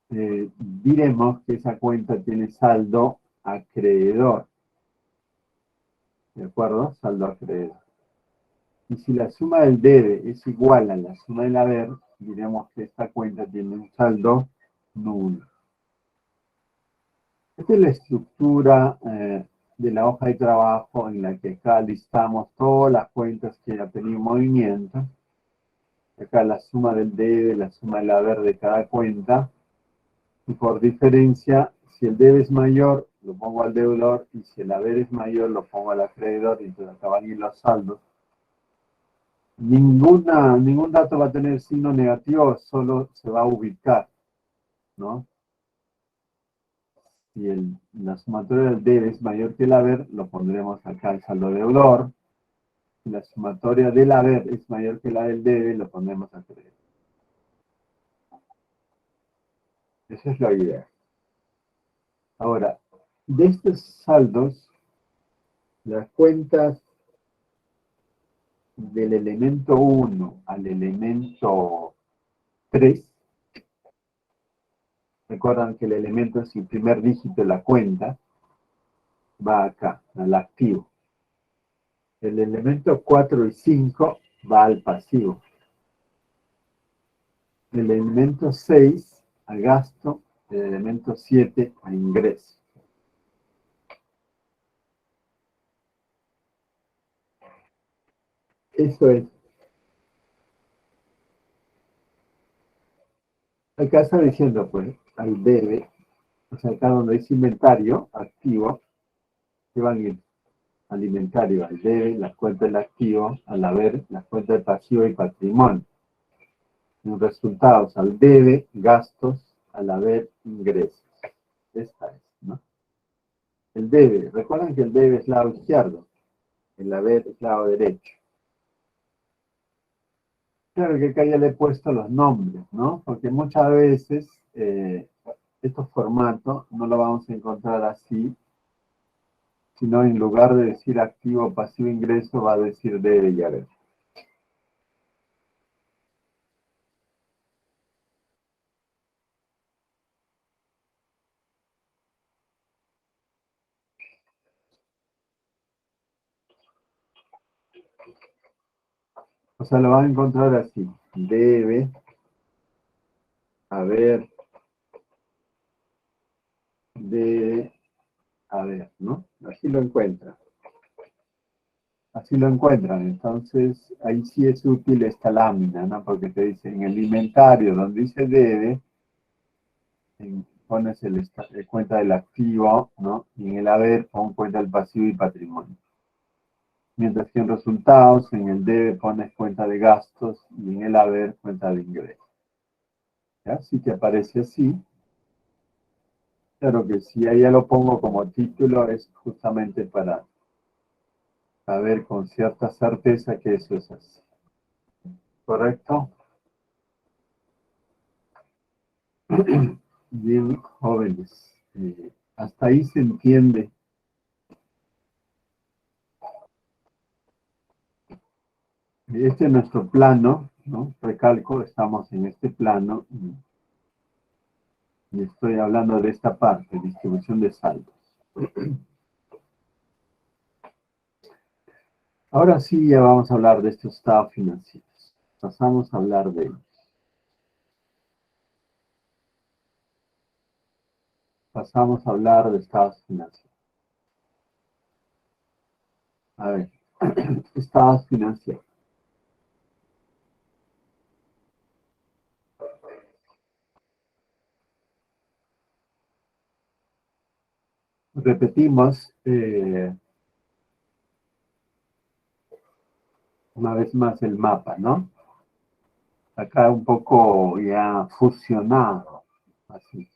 Speaker 1: diremos que esa cuenta tiene saldo acreedor. ¿De acuerdo? Saldo acreedor. Y si la suma del debe es igual a la suma del haber, diremos que esta cuenta tiene un saldo nulo. Esta es la estructura de la hoja de trabajo en la que acá listamos todas las cuentas que ya tenían movimiento. Acá la suma del debe, la suma del haber de cada cuenta. Y por diferencia, si el debe es mayor, lo pongo al deudor, y si el haber es mayor, lo pongo al acreedor, y entonces acá van a ir los saldos. Ningún dato va a tener signo negativo, solo se va a ubicar, ¿no? Si la sumatoria del debe es mayor que el haber, lo pondremos acá al saldo deudor. Si la sumatoria del haber es mayor que la del debe, lo pondremos al acreedor. Esa es la idea. Ahora, de estos saldos, las cuentas del elemento 1 al elemento 3, recuerdan que el elemento es el primer dígito de la cuenta, va acá, al activo. El elemento 4 y 5 va al pasivo. El elemento 6 a gasto, el elemento 7 a ingreso. Eso es. Acá está diciendo, pues, al debe, o sea, acá donde dice inventario, activo, que van a ir al inventario, al debe, las cuentas del activo, al haber, las cuentas del pasivo y patrimonio. Los resultados, al debe, gastos, al haber, ingresos. Esta es, ¿no? El debe, recuerden que el debe es lado izquierdo, el haber es lado derecho. Claro que acá ya le he puesto los nombres, ¿no? Porque muchas veces estos formatos no lo vamos a encontrar así, sino en lugar de decir activo, pasivo, ingreso, va a decir debe y haber. O sea, lo van a encontrar así. Debe, haber, debe, haber, ¿no? Así lo encuentran. Así lo encuentran. Entonces, ahí sí es útil esta lámina, ¿no? Porque te dice en el inventario, donde dice debe, pones el cuenta del activo, ¿no? Y en el haber pon cuenta del pasivo y patrimonio. Mientras que en resultados, en el debe pones cuenta de gastos y en el haber cuenta de ingresos. ¿Ya? Si te aparece así, claro que si ahí ya lo pongo como título, es justamente para saber con cierta certeza que eso es así. ¿Correcto? Bien, jóvenes. Hasta ahí se entiende. Este es nuestro plano, ¿no? Recalco, estamos en este plano y estoy hablando de esta parte, distribución de saldos. Ahora sí ya vamos a hablar de estos estados financieros. Pasamos a hablar de ellos. Pasamos a hablar de estados financieros. A ver, estados financieros. Repetimos una vez más el mapa, ¿no? Acá un poco ya fusionado, así.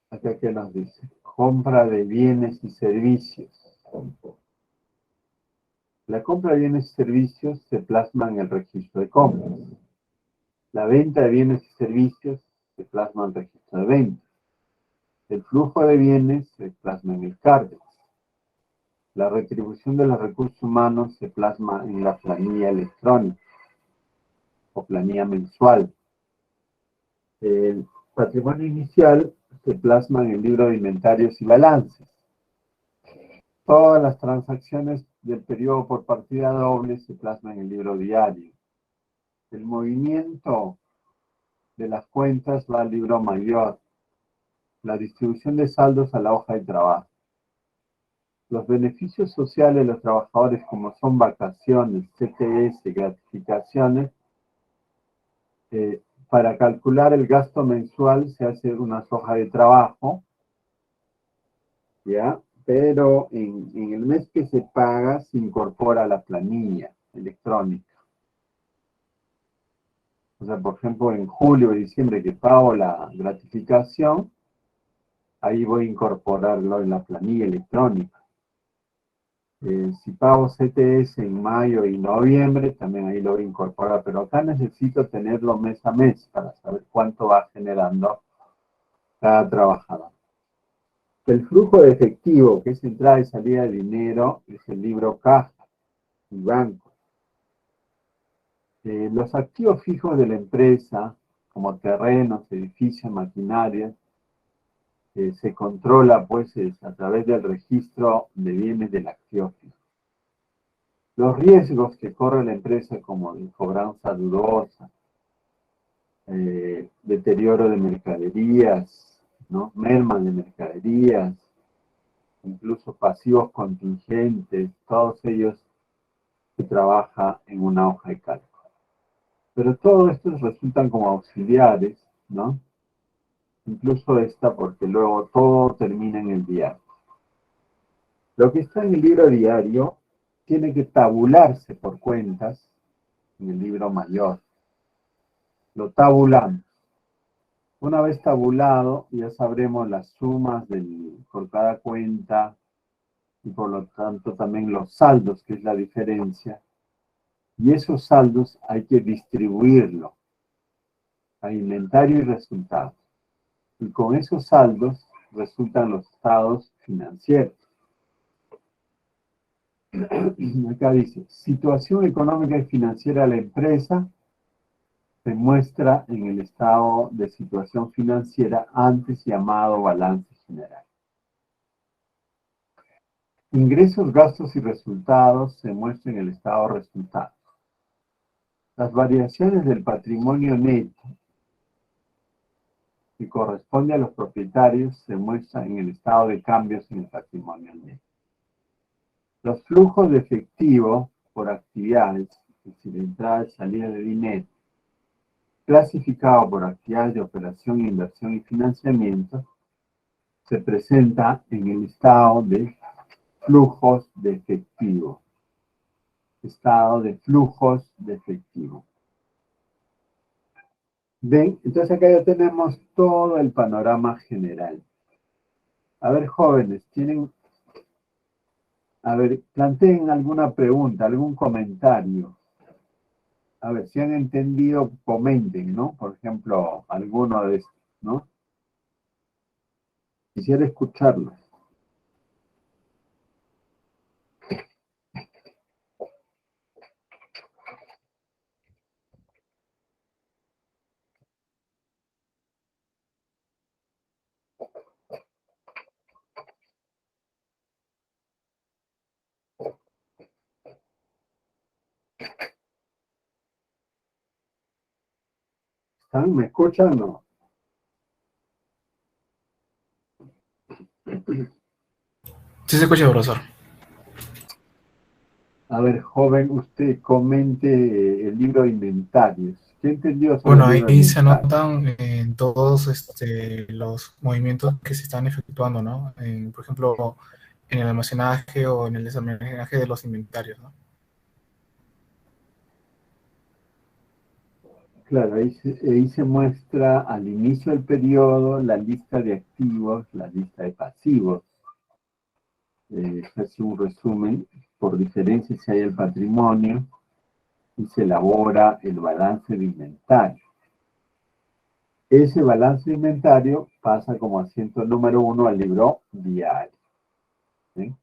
Speaker 1: Acá que nos dice, compra de bienes y servicios. La compra de bienes y servicios se plasma en el registro de compras. La venta de bienes y servicios se plasma en el registro de ventas. El flujo de bienes se plasma en el CARDEX. La retribución de los recursos humanos se plasma en la planilla electrónica o planilla mensual. El patrimonio inicial se plasma en el libro de inventarios y balances. Todas las transacciones del periodo por partida doble se plasman en el libro diario. El movimiento de las cuentas va al libro mayor. La distribución de saldos a la hoja de trabajo. Los beneficios sociales de los trabajadores, como son vacaciones, CTS, gratificaciones, para calcular el gasto mensual se hace una hoja de trabajo, ¿ya? Pero en el mes que se paga se incorpora la planilla electrónica. O sea, por ejemplo, en julio o diciembre que pago la gratificación, ahí voy a incorporarlo en la planilla electrónica. Si pago CTS en mayo y noviembre, también ahí lo voy a incorporar, pero acá necesito tenerlo mes a mes para saber cuánto va generando cada trabajador. El flujo de efectivo, que es entrada y salida de dinero, es el libro caja y banco. Los activos fijos de la empresa, como terrenos, edificios, maquinarias, se controla pues a través del registro de bienes del activo fijo. Los riesgos que corre la empresa, como cobranza dudosa, deterioro de mercaderías, ¿no? Merma de mercaderías, incluso pasivos contingentes, todos ellos se trabaja en una hoja de cálculo. Pero todos estos resultan como auxiliares, ¿no? Incluso esta, porque luego todo termina en el diario. Lo que está en el libro diario tiene que tabularse por cuentas en el libro mayor. Lo tabulamos. Una vez tabulado, ya sabremos las sumas por cada cuenta y por lo tanto también los saldos, que es la diferencia. Y esos saldos hay que distribuirlo a inventario y resultados. Y con esos saldos resultan los estados financieros. Acá dice, situación económica y financiera de la empresa se muestra en el estado de situación financiera antes llamado balance general. Ingresos, gastos y resultados se muestran en el estado de resultados. Las variaciones del patrimonio neto que corresponde a los propietarios se muestran en el estado de cambios en el patrimonio neto. Los flujos de efectivo por actividades, es decir, entrada y salida de dinero, clasificado por actividades de operación, inversión y financiamiento, se presenta en el estado de flujos de efectivo. Estado de flujos de efectivo. ¿Ven? Entonces acá ya tenemos todo el panorama general. A ver, jóvenes, planteen alguna pregunta, algún comentario. A ver, si han entendido, comenten, ¿no? Por ejemplo, alguno de estos, ¿no? Quisiera escucharlos. ¿Me escuchan o no?
Speaker 4: Sí se escucha, profesor.
Speaker 1: A ver, joven, usted comente el libro de inventarios. ¿Qué entendió sobre
Speaker 4: Bueno,
Speaker 1: el libro de
Speaker 4: ahí se
Speaker 1: inventarios?
Speaker 4: anotan todos los movimientos que se están efectuando, ¿no? Por ejemplo, en el almacenaje o en el desalmacenaje de los inventarios, ¿no?
Speaker 1: Claro, ahí se muestra al inicio del periodo la lista de activos, la lista de pasivos. Es un resumen por diferencia si hay el patrimonio, y se elabora el balance de inventario. Ese balance de inventario pasa como asiento número 1 al libro diario. ¿Sí?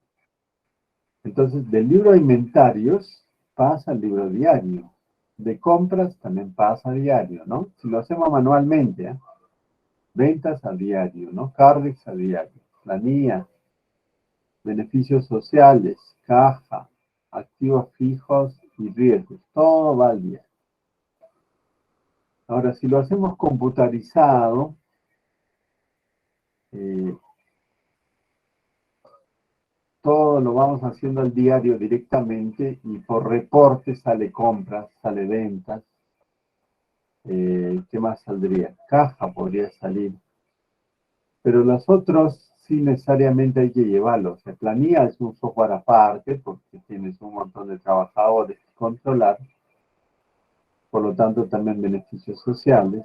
Speaker 1: Entonces, del libro de inventarios pasa al libro diario. De compras también pasa a diario, ¿no? Si lo hacemos manualmente, ¿eh? Ventas a diario, ¿no? Cardex a diario. Planilla, beneficios sociales, caja, activos fijos y riesgos. Todo va al diario. Ahora, si lo hacemos computarizado, todo lo vamos haciendo al diario directamente y por reporte sale compras, sale ventas. ¿Qué más saldría? Caja podría salir. Pero los otros sí necesariamente hay que llevarlos. La planilla es un software aparte porque tienes un montón de trabajadores que controlar. Por lo tanto, también beneficios sociales.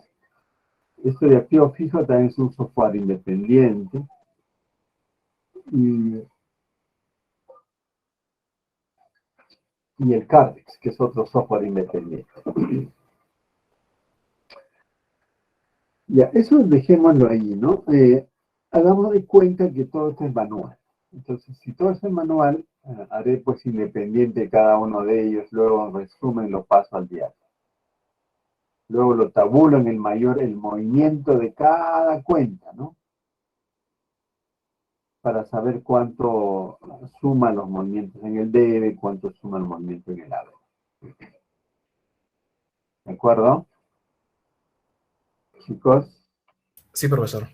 Speaker 1: Esto de activo fijo también es un software independiente. Y el Cardex, que es otro software independiente. Ya, eso dejémoslo ahí, ¿no? Hagamos de cuenta que todo esto es manual. Entonces, si todo esto es manual, haré pues independiente cada uno de ellos, luego en resumen lo paso al diario. Luego lo tabulo en el movimiento de cada cuenta, ¿no? Para saber cuánto suman los movimientos en el debe, cuánto suma el movimiento en el haber. ¿De acuerdo? Chicos.
Speaker 4: Sí, profesor.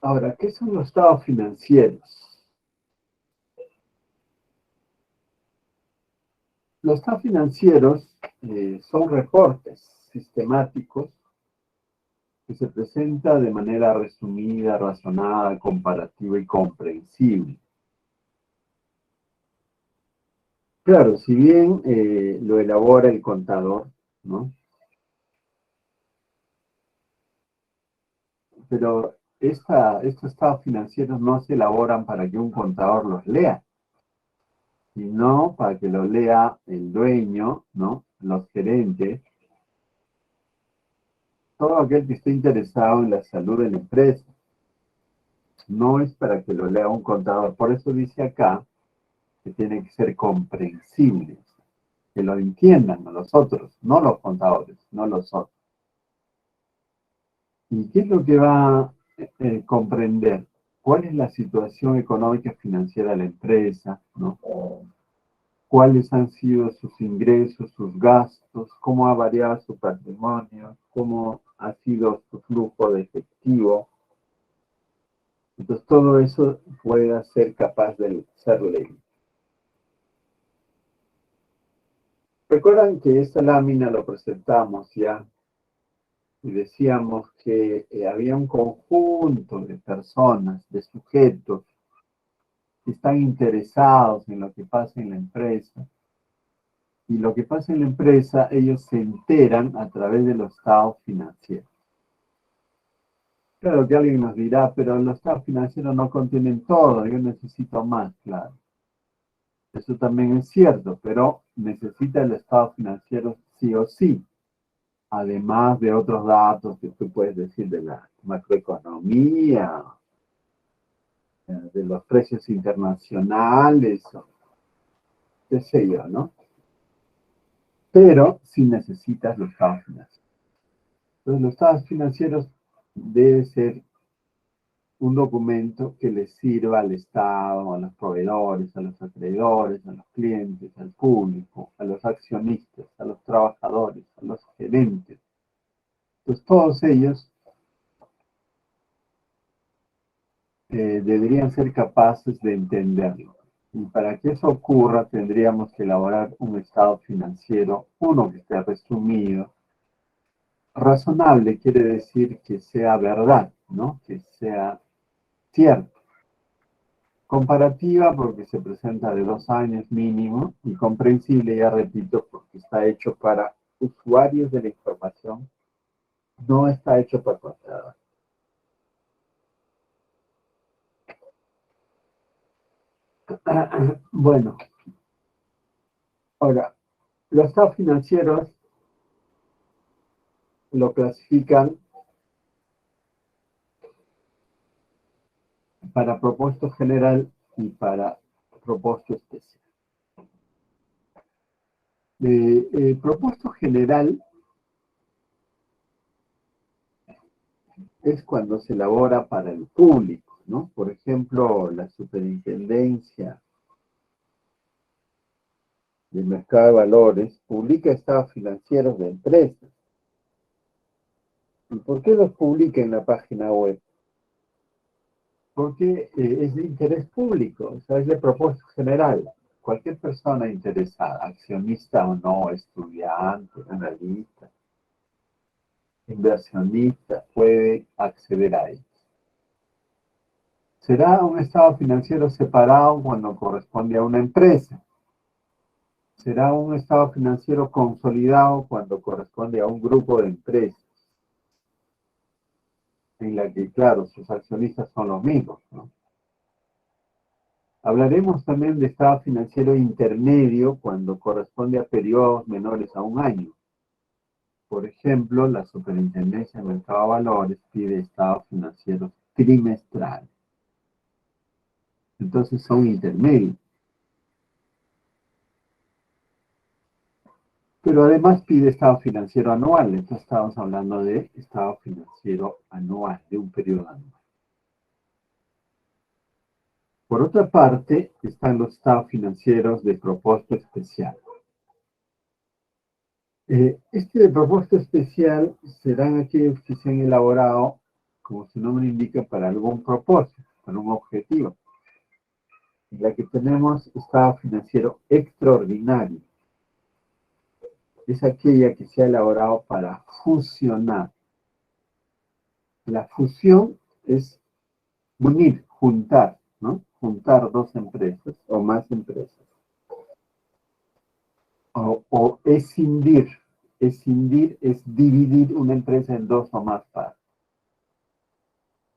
Speaker 1: Ahora, ¿qué son los estados financieros? Los estados financieros son reportes sistemáticos que se presentan de manera resumida, razonada, comparativa y comprensible. Claro, si bien lo elabora el contador, ¿no? Pero estos estados financieros no se elaboran para que un contador los lea, sino para que los lea el dueño, ¿no? Los gerentes, todo aquel que esté interesado en la salud de la empresa. No es para que lo lea un contador. Por eso dice acá que tiene que ser comprensible, que lo entiendan los otros, no los contadores, no los otros. ¿Y qué es lo que va a comprender? ¿Cuál es la situación económica y financiera de la empresa? ¿No? ¿Cuáles han sido sus ingresos, sus gastos? ¿Cómo ha variado su patrimonio? ¿Cómo ha sido su flujo de efectivo? Entonces todo eso puede ser capaz de ser leído. Recuerdan que esta lámina lo presentamos ya y decíamos que había un conjunto de personas, de sujetos, que están interesados en lo que pasa en la empresa. Y lo que pasa en la empresa, ellos se enteran a través de los estados financieros. Claro que alguien nos dirá, pero los estados financieros no contienen todo, yo necesito más, claro. Eso también es cierto, pero necesita el estado financiero sí o sí. Además de otros datos que tú puedes decir de la macroeconomía, de los precios internacionales, qué sé yo, ¿no? Pero sí necesitas los estados financieros. Entonces, los estados financieros debe ser un documento que les sirva al Estado, a los proveedores, a los acreedores, a los clientes, al público, a los accionistas, a los trabajadores, a los gerentes. Entonces, todos ellos deberían ser capaces de entenderlo. Y para que eso ocurra, tendríamos que elaborar un estado financiero, uno que esté resumido. Razonable quiere decir que sea verdad, ¿no? Que sea cierto. Comparativa porque se presenta de 2 años mínimo y comprensible, ya repito, porque está hecho para usuarios de la información, no está hecho para contadores. Bueno, ahora, los estados financieros lo clasifican para propósito general y para propósito especial. Propósito general es cuando se elabora para el público, ¿no? Por ejemplo, la Superintendencia del Mercado de Valores publica estados financieros de empresas. ¿Y por qué los publica en la página web? Porque es de interés público, o sea, es de propósito general. Cualquier persona interesada, accionista o no, estudiante, analista, inversionista, puede acceder a ellos. Será un estado financiero separado cuando corresponde a una empresa. Será un estado financiero consolidado cuando corresponde a un grupo de empresas, en la que, claro, sus accionistas son los mismos, ¿no? Hablaremos también de estado financiero intermedio cuando corresponde a periodos menores a un año. Por ejemplo, la Superintendencia del Mercado de Valores pide estados financieros trimestrales. Entonces son intermedios. Pero además pide estado financiero anual. Entonces estamos hablando de estado financiero anual, de un periodo anual. Por otra parte, están los estados financieros de propósito especial. Este de propósito especial serán aquellos que se han elaborado, como su nombre indica, para algún propósito, para un objetivo. En la que tenemos estado financiero extraordinario. Es aquella que se ha elaborado para fusionar. La fusión es unir, juntar, ¿no? Juntar dos empresas o más empresas. O escindir. Escindir es dividir una empresa en dos o más partes.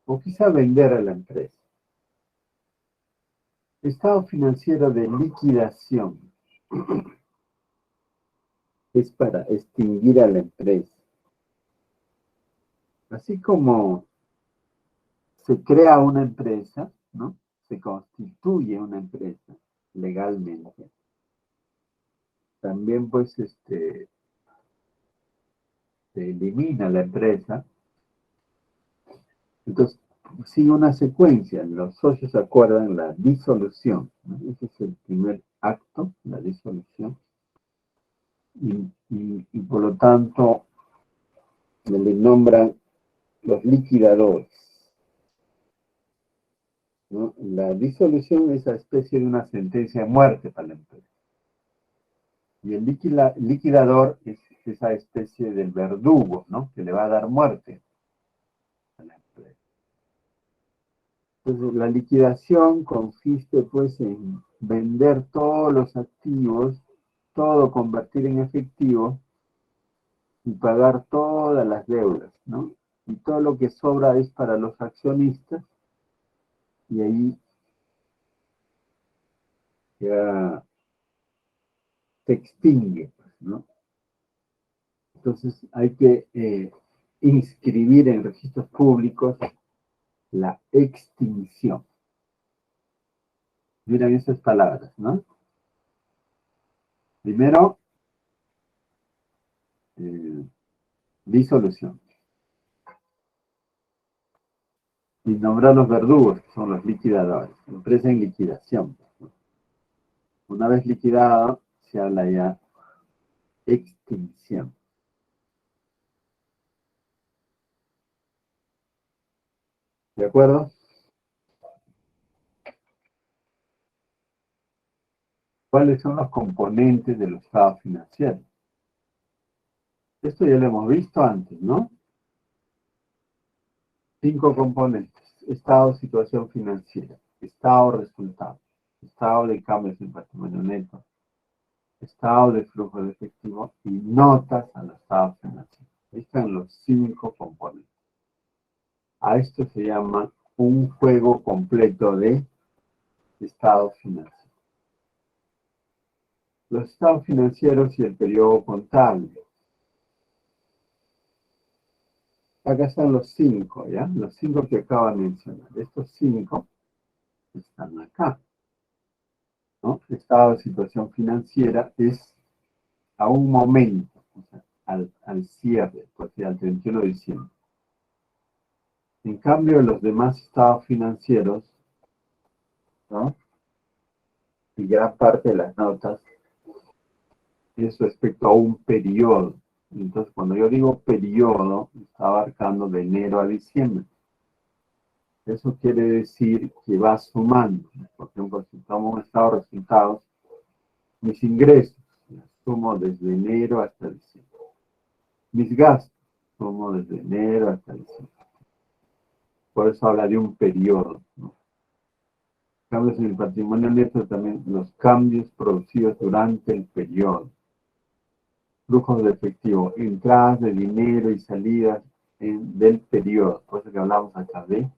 Speaker 1: O quizá vender a la empresa. Estado financiero de liquidación es para extinguir a la empresa. Así como se crea una empresa, ¿no? Se constituye una empresa legalmente. También pues se elimina la empresa. Entonces sigue una secuencia. Los socios acuerdan la disolución, ¿no? Ese es el primer acto, la disolución. Y por lo tanto le nombran los liquidadores, ¿no? La disolución es esa especie de una sentencia de muerte para la empresa. Y el liquidador es esa especie del verdugo, ¿no? Que le va a dar muerte a la empresa. Entonces, la liquidación consiste, pues, en vender todos los activos, todo convertir en efectivo y pagar todas las deudas, ¿no? Y todo lo que sobra es para los accionistas y ahí ya se extingue, ¿no? Entonces hay que inscribir en registros públicos la extinción. Miren esas palabras, ¿no? Primero, disolución. Y nombrar los verdugos, que son los liquidadores. Empresa en liquidación. Una vez liquidada, se habla ya extinción. ¿De acuerdo? ¿Cuáles son los componentes del estado financiero? Esto ya lo hemos visto antes, ¿no? 5 componentes. Estado, situación financiera. Estado, resultado. Estado de cambios en patrimonio neto. Estado de flujo de efectivo y notas al estado financiero. Ahí están los 5 componentes. A esto se llama un juego completo de estados financieros. Los estados financieros y el periodo contable. Acá están los 5, ¿ya? Los 5 que acabo de mencionar. Estos 5 están acá, ¿no? Estado de situación financiera es a un momento, o sea, al cierre, pues, al 31 de diciembre. En cambio, los demás estados financieros, ¿no? Y gran parte de las notas es respecto a un periodo. Entonces, cuando yo digo periodo, está abarcando de enero a diciembre. Eso quiere decir que va sumando. Por ejemplo, si tomo un estado de resultados, mis ingresos, los sumo desde enero hasta diciembre. Mis gastos, sumo desde enero hasta diciembre. Por eso habla de un periodo, ¿no? Cambios en el patrimonio neto también, los cambios producidos durante el periodo. Flujos de efectivo, entradas de dinero y salidas del periodo. Por eso que hablamos acá de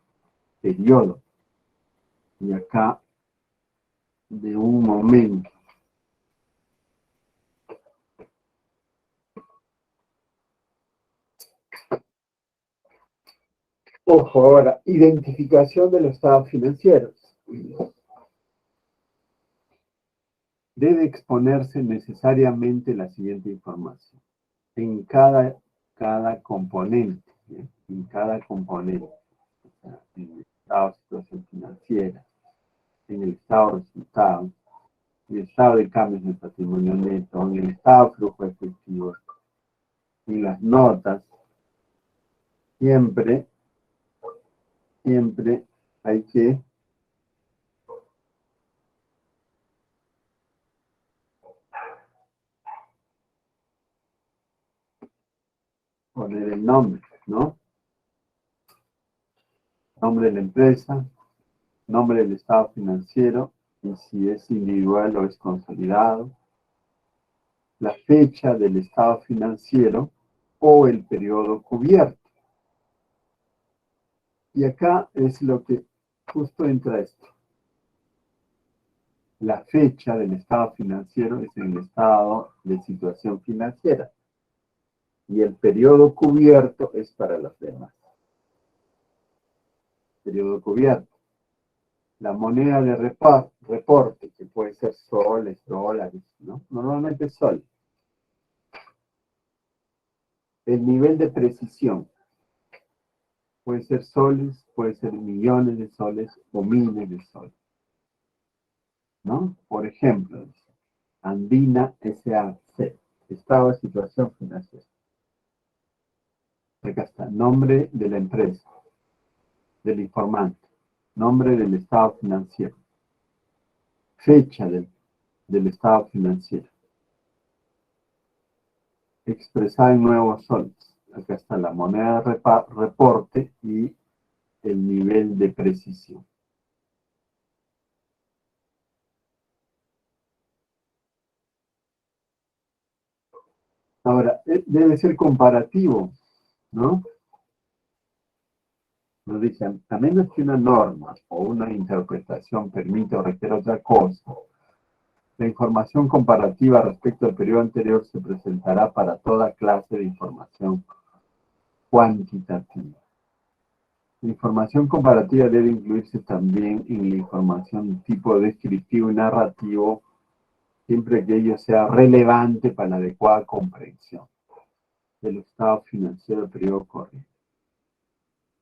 Speaker 1: periodo. Y acá de un momento. Ojo, ahora, identificación de los estados financieros. Debe exponerse necesariamente la siguiente información. En cada componente, ¿sí? En cada componente. O sea, en el estado de situación financiera, en el estado de resultados, en el estado de cambios del patrimonio neto, en el estado de flujo efectivo, en las notas, siempre hay que poner el nombre, ¿no? Nombre de la empresa, nombre del estado financiero, y si es individual o es consolidado, la fecha del estado financiero o el periodo cubierto. Y acá es lo que justo entra esto. La fecha del estado financiero es en el estado de situación financiera. Y el periodo cubierto es para los demás. Periodo cubierto. La moneda de reporte, que puede ser soles, dólares, ¿no? Normalmente sol. El nivel de precisión. Puede ser soles, puede ser millones de soles o miles de soles, ¿no? Por ejemplo, Andina S.A.C. Estado de situación financiera. Acá está, nombre de la empresa, del informante, nombre del estado financiero, fecha del estado financiero, expresada en nuevos soles. Acá está la moneda de reporte y el nivel de precisión. Ahora, debe ser comparativo, ¿no? Nos dicen, a menos que una norma o una interpretación permita o requiera otra cosa, la información comparativa respecto al periodo anterior se presentará para toda clase de información cuantitativa. La información comparativa debe incluirse también en la información tipo descriptivo y narrativo, siempre que ello sea relevante para la adecuada comprensión del estado financiero del periodo corriente.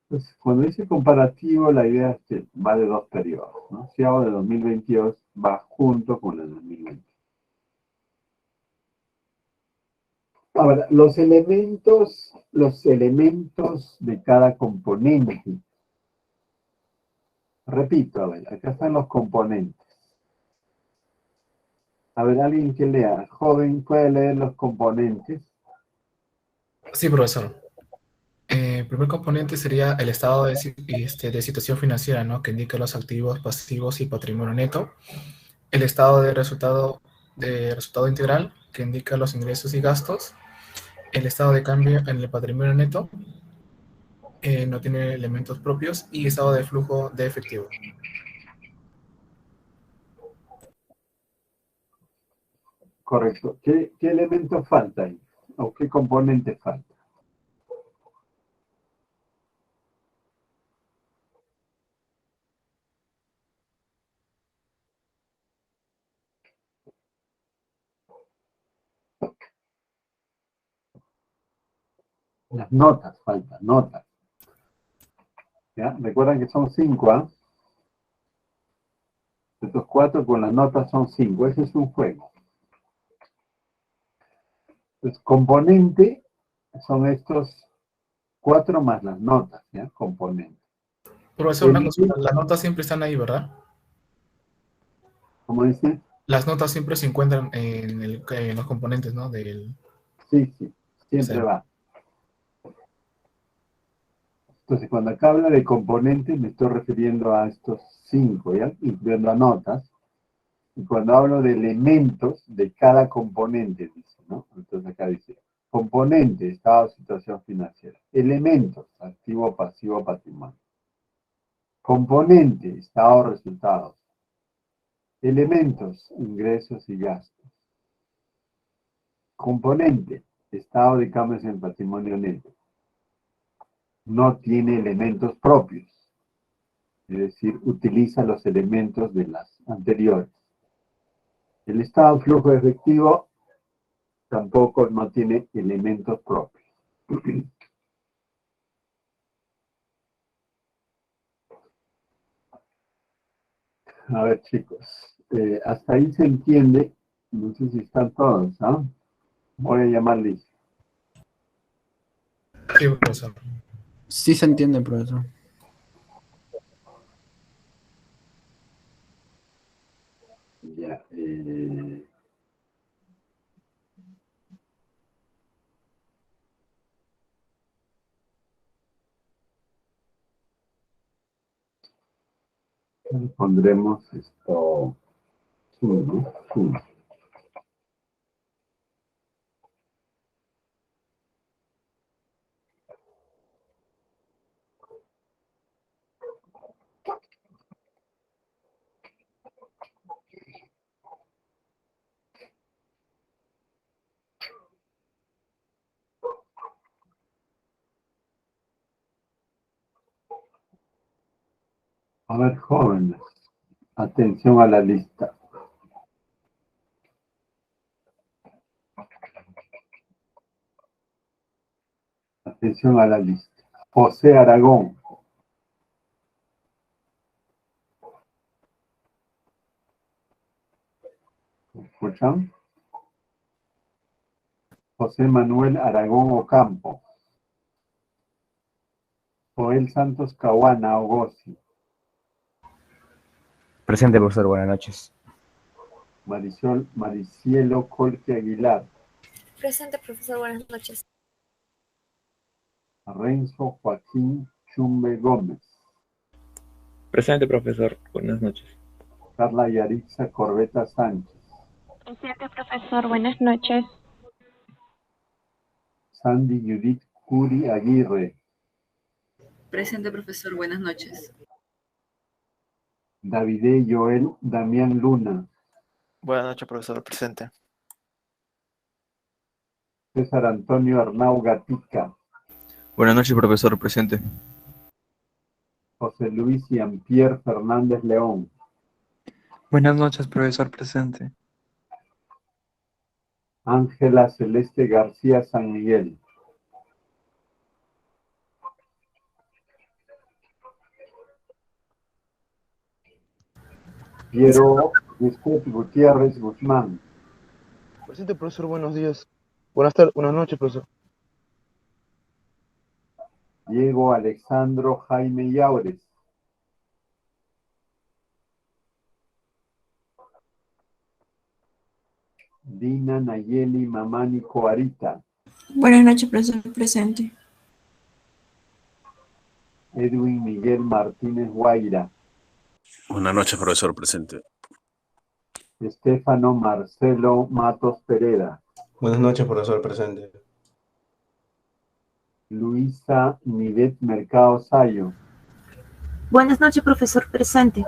Speaker 1: Entonces, cuando dice comparativo, la idea es que va de dos periodos, ¿no? Si hago de 2022, va junto con el 2020. Ahora, los elementos de cada componente. Repito, a ver, acá están los componentes. A ver, alguien que lea. Joven, ¿puede leer los componentes?
Speaker 4: Sí, profesor. El primer componente sería el estado de situación financiera, ¿no? Que indica los activos, pasivos y patrimonio neto. El estado de resultado integral, que indica los ingresos y gastos. El estado de cambio en el patrimonio neto, no tiene elementos propios. Y estado de flujo de efectivo.
Speaker 1: Correcto. ¿Qué elemento falta ahí? ¿O qué componente falta? Las notas faltan, notas. ¿Ya? Recuerdan que son 5, ¿ah? Estos 4 con las notas son 5. Ese es un juego. Entonces, componente son estos 4 más las notas, ¿ya? Componente.
Speaker 4: Profesor, una consulta, las notas siempre están ahí, ¿verdad?
Speaker 1: ¿Cómo dice?
Speaker 4: Las notas siempre se encuentran en los componentes, ¿no?
Speaker 1: Sí, siempre va. Entonces, cuando acá habla de componentes, me estoy refiriendo a estos 5, ¿ya? Incluyendo a notas. Y cuando hablo de elementos de cada componente, dice, ¿no? Entonces acá dice, componente, estado, situación financiera. Elementos, activo, pasivo, patrimonio. Componente, estado, resultados. Elementos, ingresos y gastos. Componente, estado de cambios en patrimonio neto. No tiene elementos propios. Es decir, utiliza los elementos de las anteriores. El estado de flujo efectivo tampoco no tiene elementos propios. A ver, chicos, hasta ahí se entiende. No sé si están todos, ¿ah? Voy a llamarles.
Speaker 4: Sí, profesor.
Speaker 3: Sí se entiende, profesor.
Speaker 1: Ya, pondremos esto. Uno. A ver, jóvenes, atención a la lista. Atención a la lista. José Aragón. ¿Escuchan? José Manuel Aragón Ocampo. Joel Santos Caguana Ogosi.
Speaker 2: Presente, profesor, buenas noches.
Speaker 1: Maricielo Colque Aguilar.
Speaker 6: Presente, profesor, buenas noches.
Speaker 1: Renzo Joaquín Chumbe Gómez.
Speaker 7: Presente, profesor. Buenas noches.
Speaker 1: Carla Yaritza Corbeta Sánchez.
Speaker 5: Presente, profesor, buenas noches.
Speaker 1: Sandy Judith Curi Aguirre.
Speaker 8: Presente, profesor, buenas noches.
Speaker 1: Davide Joel Damián Luna.
Speaker 9: Buenas noches, profesor. Presente.
Speaker 1: César Antonio Arnau Gatica.
Speaker 10: Buenas noches, profesor. Presente.
Speaker 1: José Luis Jean-Pierre Fernández León.
Speaker 11: Buenas noches, profesor. Presente.
Speaker 1: Ángela Celeste García San Miguel. Piero Gutiérrez Guzmán.
Speaker 12: Presente, profesor, buenos días. Buenas noches, profesor.
Speaker 1: Diego Alexandro Jaime Yaures. Dina Nayeli Mamani Coarita.
Speaker 5: Buenas noches, profesor, presente.
Speaker 1: Edwin Miguel Martínez Guaira.
Speaker 13: Buenas noches, profesor. Presente.
Speaker 1: Estefano Marcelo Matos Pereda.
Speaker 14: Buenas noches, profesor. Presente.
Speaker 1: Luisa Nivet Mercado Sayo.
Speaker 5: Buenas noches, profesor, presente.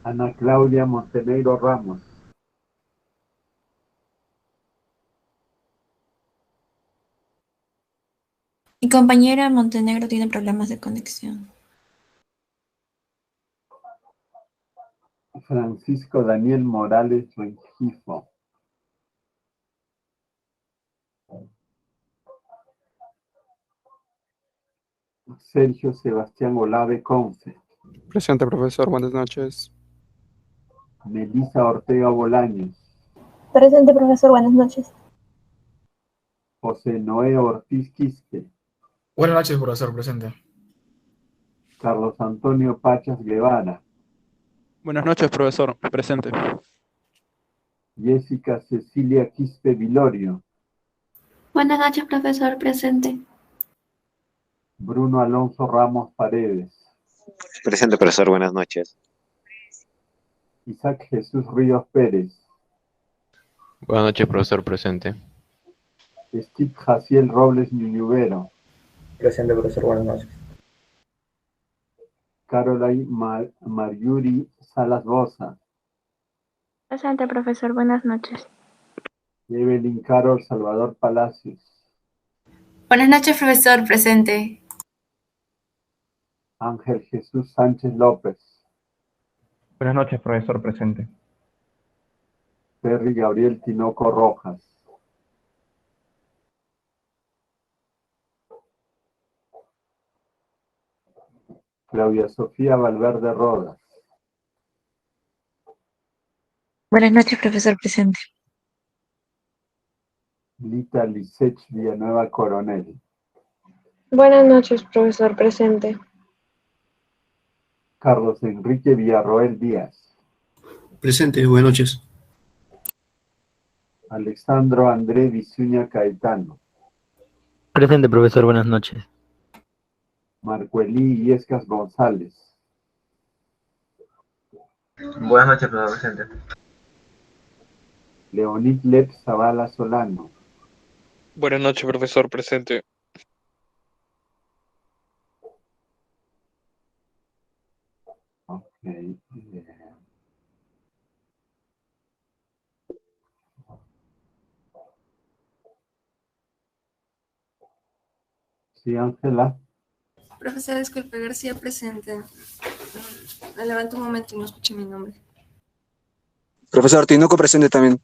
Speaker 1: Ana Claudia Montenegro Ramos.
Speaker 5: Mi compañera Montenegro tiene problemas de conexión.
Speaker 1: Francisco Daniel Morales Rengifo. Sergio Sebastián Olave Conce.
Speaker 15: Presente, profesor. Buenas noches.
Speaker 1: Melissa Ortega Bolaños.
Speaker 16: Presente, profesor. Buenas noches.
Speaker 1: José Noé Ortiz Quispe.
Speaker 4: Buenas noches, profesor. Presente.
Speaker 1: Carlos Antonio Pachas Guevara.
Speaker 15: Buenas noches, profesor. Presente.
Speaker 1: Jessica Cecilia Quispe Vilorio.
Speaker 17: Buenas noches, profesor. Presente.
Speaker 1: Bruno Alonso Ramos Paredes.
Speaker 18: Presente, profesor. Buenas noches.
Speaker 1: Isaac Jesús Ríos Pérez.
Speaker 19: Buenas noches, profesor. Presente.
Speaker 1: Steve Jaciel Robles Ñuñuvero.
Speaker 20: Presente, profesor. Buenas noches.
Speaker 1: Caroline Mariuri Salas Bosa.
Speaker 5: Presente, profesor. Buenas noches.
Speaker 1: Evelyn Carol Salvador Palacios.
Speaker 8: Buenas noches, profesor. Presente.
Speaker 1: Ángel Jesús Sánchez López.
Speaker 2: Buenas noches, profesor. Presente.
Speaker 1: Perry Gabriel Tinoco Rojas. Claudia Sofía Valverde Rodas.
Speaker 21: Buenas noches, profesor. Presente.
Speaker 1: Lita Lisech Villanueva Coronel.
Speaker 16: Buenas noches, profesor. Presente.
Speaker 1: Carlos Enrique Villarroel Díaz.
Speaker 14: Presente, buenas noches.
Speaker 1: Alexandro André Vizuña Caetano.
Speaker 22: Presente, profesor. Buenas noches.
Speaker 1: Marcuelí Illescas González.
Speaker 23: Buenas noches, profesor. Presente.
Speaker 1: Leonid Lep Zavala Solano.
Speaker 24: Buenas noches, profesor. Presente.
Speaker 1: Okay. Sí, Ángela.
Speaker 6: Profesor, disculpe, García presente. Me levanto un momento y no escuché mi nombre.
Speaker 14: Profesor Tinoco presente también.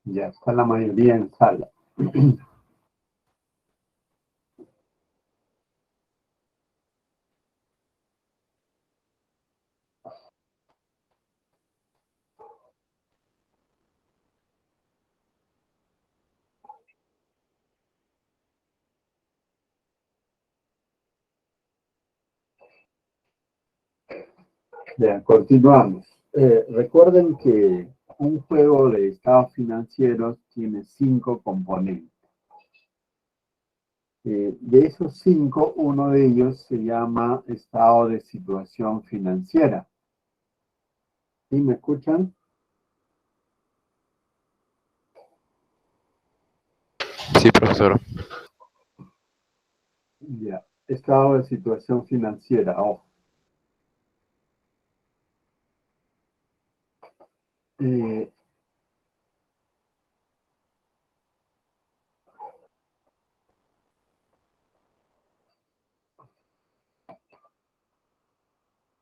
Speaker 1: Ya está la mayoría en sala. Ya, continuamos. Recuerden que un juego de estados financieros tiene 5 componentes. De esos 5, uno de ellos se llama estado de situación financiera. ¿Sí me escuchan?
Speaker 19: Sí, profesor.
Speaker 1: Ya, estado de situación financiera, ojo.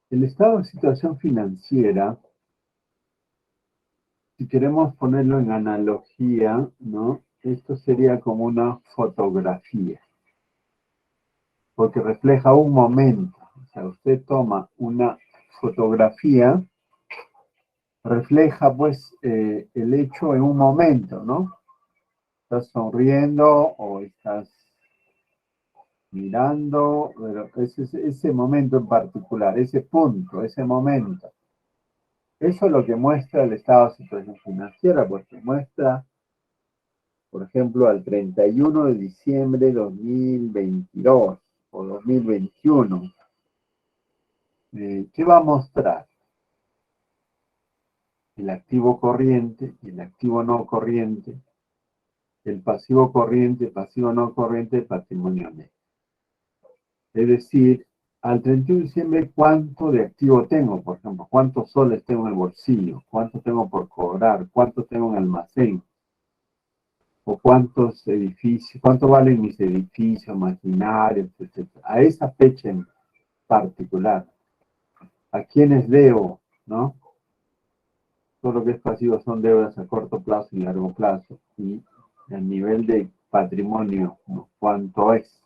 Speaker 1: El estado de situación financiera, si queremos ponerlo en analogía, ¿no? Esto sería como una fotografía, porque refleja un momento. O sea, usted toma una fotografía, refleja pues el hecho en un momento, ¿no? Estás sonriendo o estás mirando, pero ese momento en particular, ese punto, ese momento. Eso es lo que muestra el estado de situación financiera, porque muestra, por ejemplo, al 31 de diciembre de 2022 o 2021. ¿Qué va a mostrar? El activo corriente y el activo no corriente, el pasivo corriente, pasivo no corriente, patrimonio neto. Es decir, al 31 de diciembre, ¿cuánto de activo tengo? Por ejemplo, ¿cuántos soles tengo en el bolsillo? ¿Cuánto tengo por cobrar? ¿Cuánto tengo en almacén? ¿O cuántos edificios? ¿Cuánto valen mis edificios, maquinarias, etcétera? A esa fecha en particular. ¿A quiénes debo? ¿No? Todo lo que es pasivo son deudas a corto plazo y largo plazo. Y el nivel de patrimonio, ¿no? ¿Cuánto es?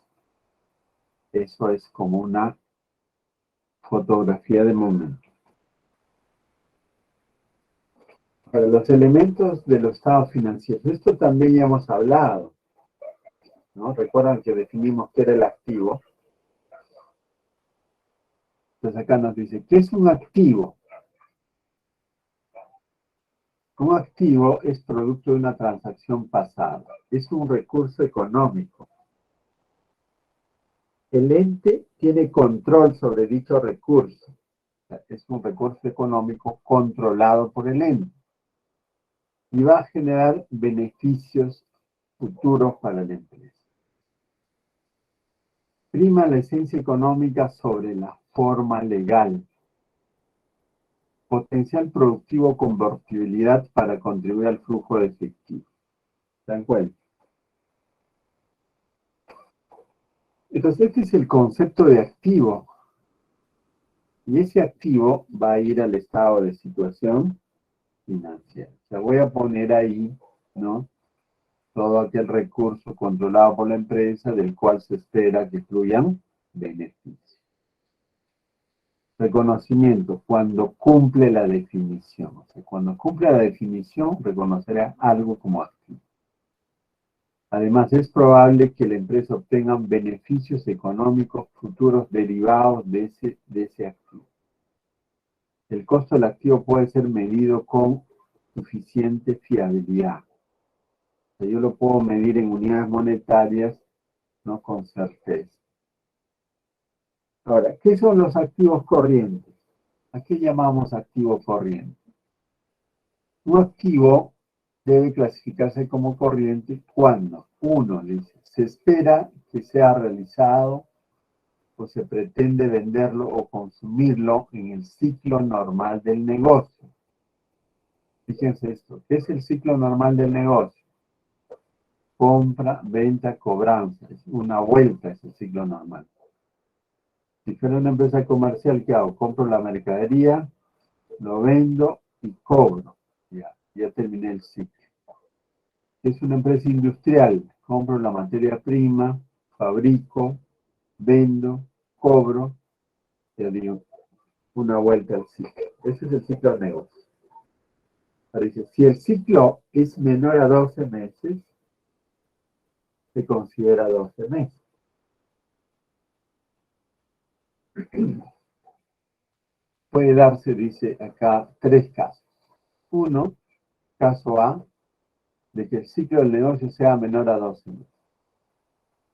Speaker 1: Eso es como una fotografía de momento. Para los elementos de los estados financieros, esto también ya hemos hablado, ¿no? Recuerdan que definimos qué era el activo. Entonces acá nos dice, ¿qué es un activo? Un activo es producto de una transacción pasada. Es un recurso económico. El ente tiene control sobre dicho recurso. O sea, es un recurso económico controlado por el ente. Y va a generar beneficios futuros para la empresa. Prima la esencia económica sobre la forma legal. Potencial productivo, convertibilidad para contribuir al flujo de efectivo. ¿Se dan cuenta? Entonces, este es el concepto de activo. Y ese activo va a ir al estado de situación financiera. O sea, voy a poner ahí, ¿no? Todo aquel recurso controlado por la empresa del cual se espera que fluyan beneficios. Reconocimiento, cuando cumple la definición. O sea, cuando cumple la definición, reconocerá algo como activo. Además, es probable que la empresa obtenga beneficios económicos futuros derivados de ese activo. El costo del activo puede ser medido con suficiente fiabilidad. O sea, yo lo puedo medir en unidades monetarias, no con certeza. Ahora, ¿qué son los activos corrientes? ¿A qué llamamos activo corriente? Un activo debe clasificarse como corriente cuando, uno, dice, se espera que sea realizado o se pretende venderlo o consumirlo en el ciclo normal del negocio. Fíjense esto, ¿qué es el ciclo normal del negocio? Compra, venta, cobranza. Es una vuelta ese ciclo normal. Si fuera una empresa comercial, ¿qué hago? Compro la mercadería, lo vendo y cobro. Ya terminé el ciclo. Es una empresa industrial. Compro la materia prima, fabrico, vendo, cobro. Ya digo, una vuelta al ciclo. Ese es el ciclo de negocio. Ahora dice, si el ciclo es menor a 12 meses, se considera 12 meses. Puede darse, dice acá, 3 casos. Uno, caso A, de que el ciclo del negocio sea menor a 12 meses.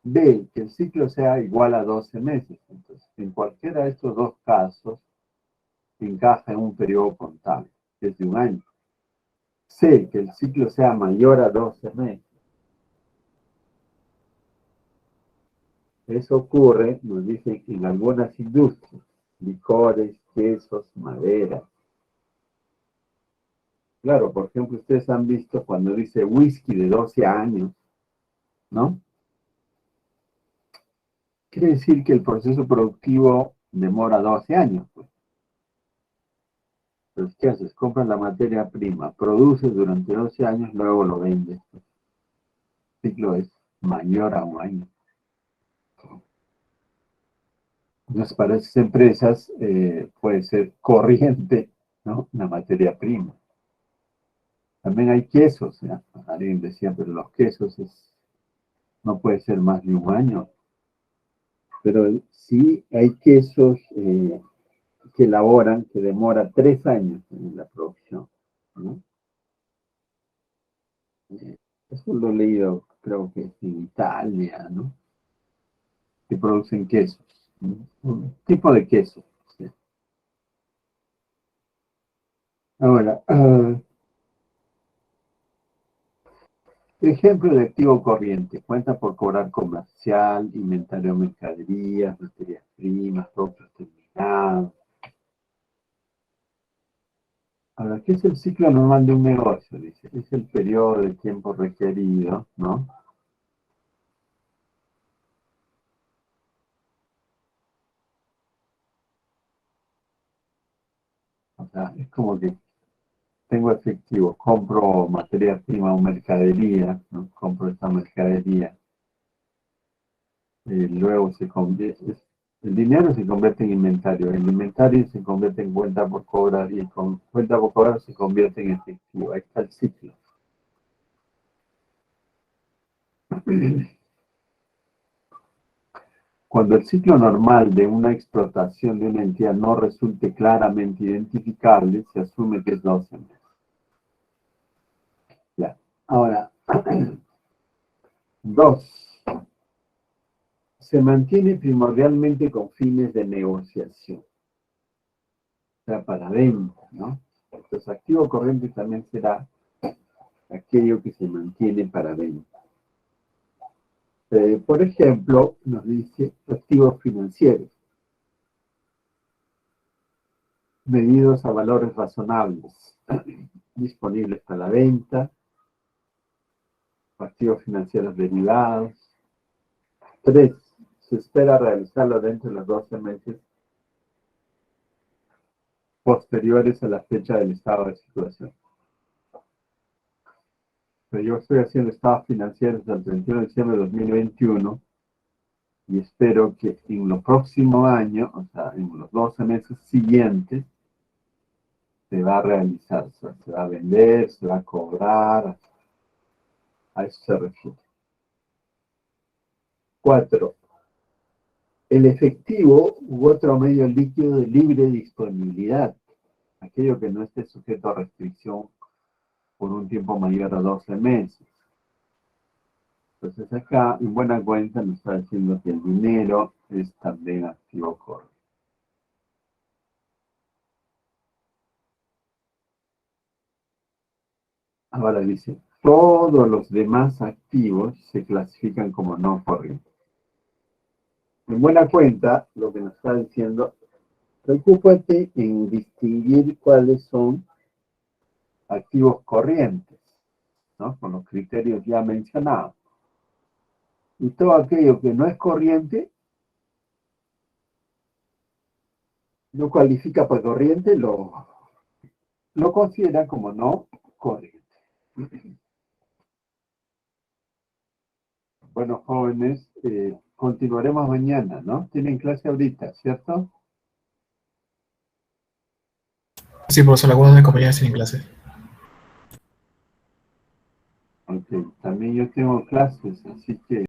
Speaker 1: B, que el ciclo sea igual a 12 meses. Entonces, en cualquiera de estos dos casos, encaja en un periodo contable, que es de un año. C, que el ciclo sea mayor a 12 meses. Eso ocurre, nos dicen, en algunas industrias, licores, quesos, madera. Claro, por ejemplo, ustedes han visto cuando dice whisky de 12 años, ¿no? Quiere decir que el proceso productivo demora 12 años, pues. Entonces, ¿qué haces? Compras la materia prima, produces durante 12 años, luego lo vendes. El ciclo es mayor a un año. Entonces, para esas empresas puede ser corriente, ¿no? La materia prima. También hay quesos, ¿ya? Alguien decía, pero los quesos no puede ser más de un año. Pero sí hay quesos que elaboran, que demora 3 años en la producción, ¿no? Eso lo he leído, creo que es en Italia, ¿no? Que producen quesos. Un tipo de queso. ¿Sí? Ahora, ejemplo de activo corriente. Cuenta por cobrar comercial, inventario de mercaderías, materias primas, productos terminados. Ahora, ¿qué es el ciclo normal de un negocio? Dice, es el periodo de tiempo requerido, ¿no? O sea, es como que tengo efectivo, compro materia prima o mercadería, ¿no? Compro esta mercadería. Luego el dinero se convierte en inventario, el inventario se convierte en cuenta por cobrar y con cuenta por cobrar se convierte en efectivo. Ahí está el ciclo. Cuando el ciclo normal de una explotación de una entidad no resulte claramente identificable, se asume que es 12 meses. Ya. Ahora, 2. Se mantiene primordialmente con fines de negociación. O sea, para venta, ¿no? Entonces, activo corriente también será aquello que se mantiene para venta. Por ejemplo, nos dice activos financieros, medidos a valores razonables, disponibles para la venta, activos financieros derivados. 3. Se espera realizarlo dentro de los 12 meses posteriores a la fecha del estado de situación. Pero yo estoy haciendo estados financieros hasta el 31 de diciembre de 2021 y espero que en los próximos años, o sea, en los 12 meses siguientes, se va a realizar, o sea, se va a vender, se va a cobrar, a eso se refiere. 4. El efectivo u otro medio líquido de libre disponibilidad, aquello que no esté sujeto a restricción por un tiempo mayor a 12 meses. Entonces acá, en buena cuenta, nos está diciendo que el dinero es también activo corriente. Ahora dice, todos los demás activos se clasifican como no corrientes. En buena cuenta, lo que nos está diciendo, preocúpate en distinguir cuáles son activos corrientes, ¿no? Con los criterios ya mencionados. Y todo aquello que no es corriente, no cualifica para corriente, lo considera como no corriente. Bueno, jóvenes, continuaremos mañana, ¿no? Tienen clase ahorita, ¿cierto?
Speaker 4: Sí, profesor, algunos de mis compañeros tienen clase.
Speaker 1: Ok, también yo tengo clases, así que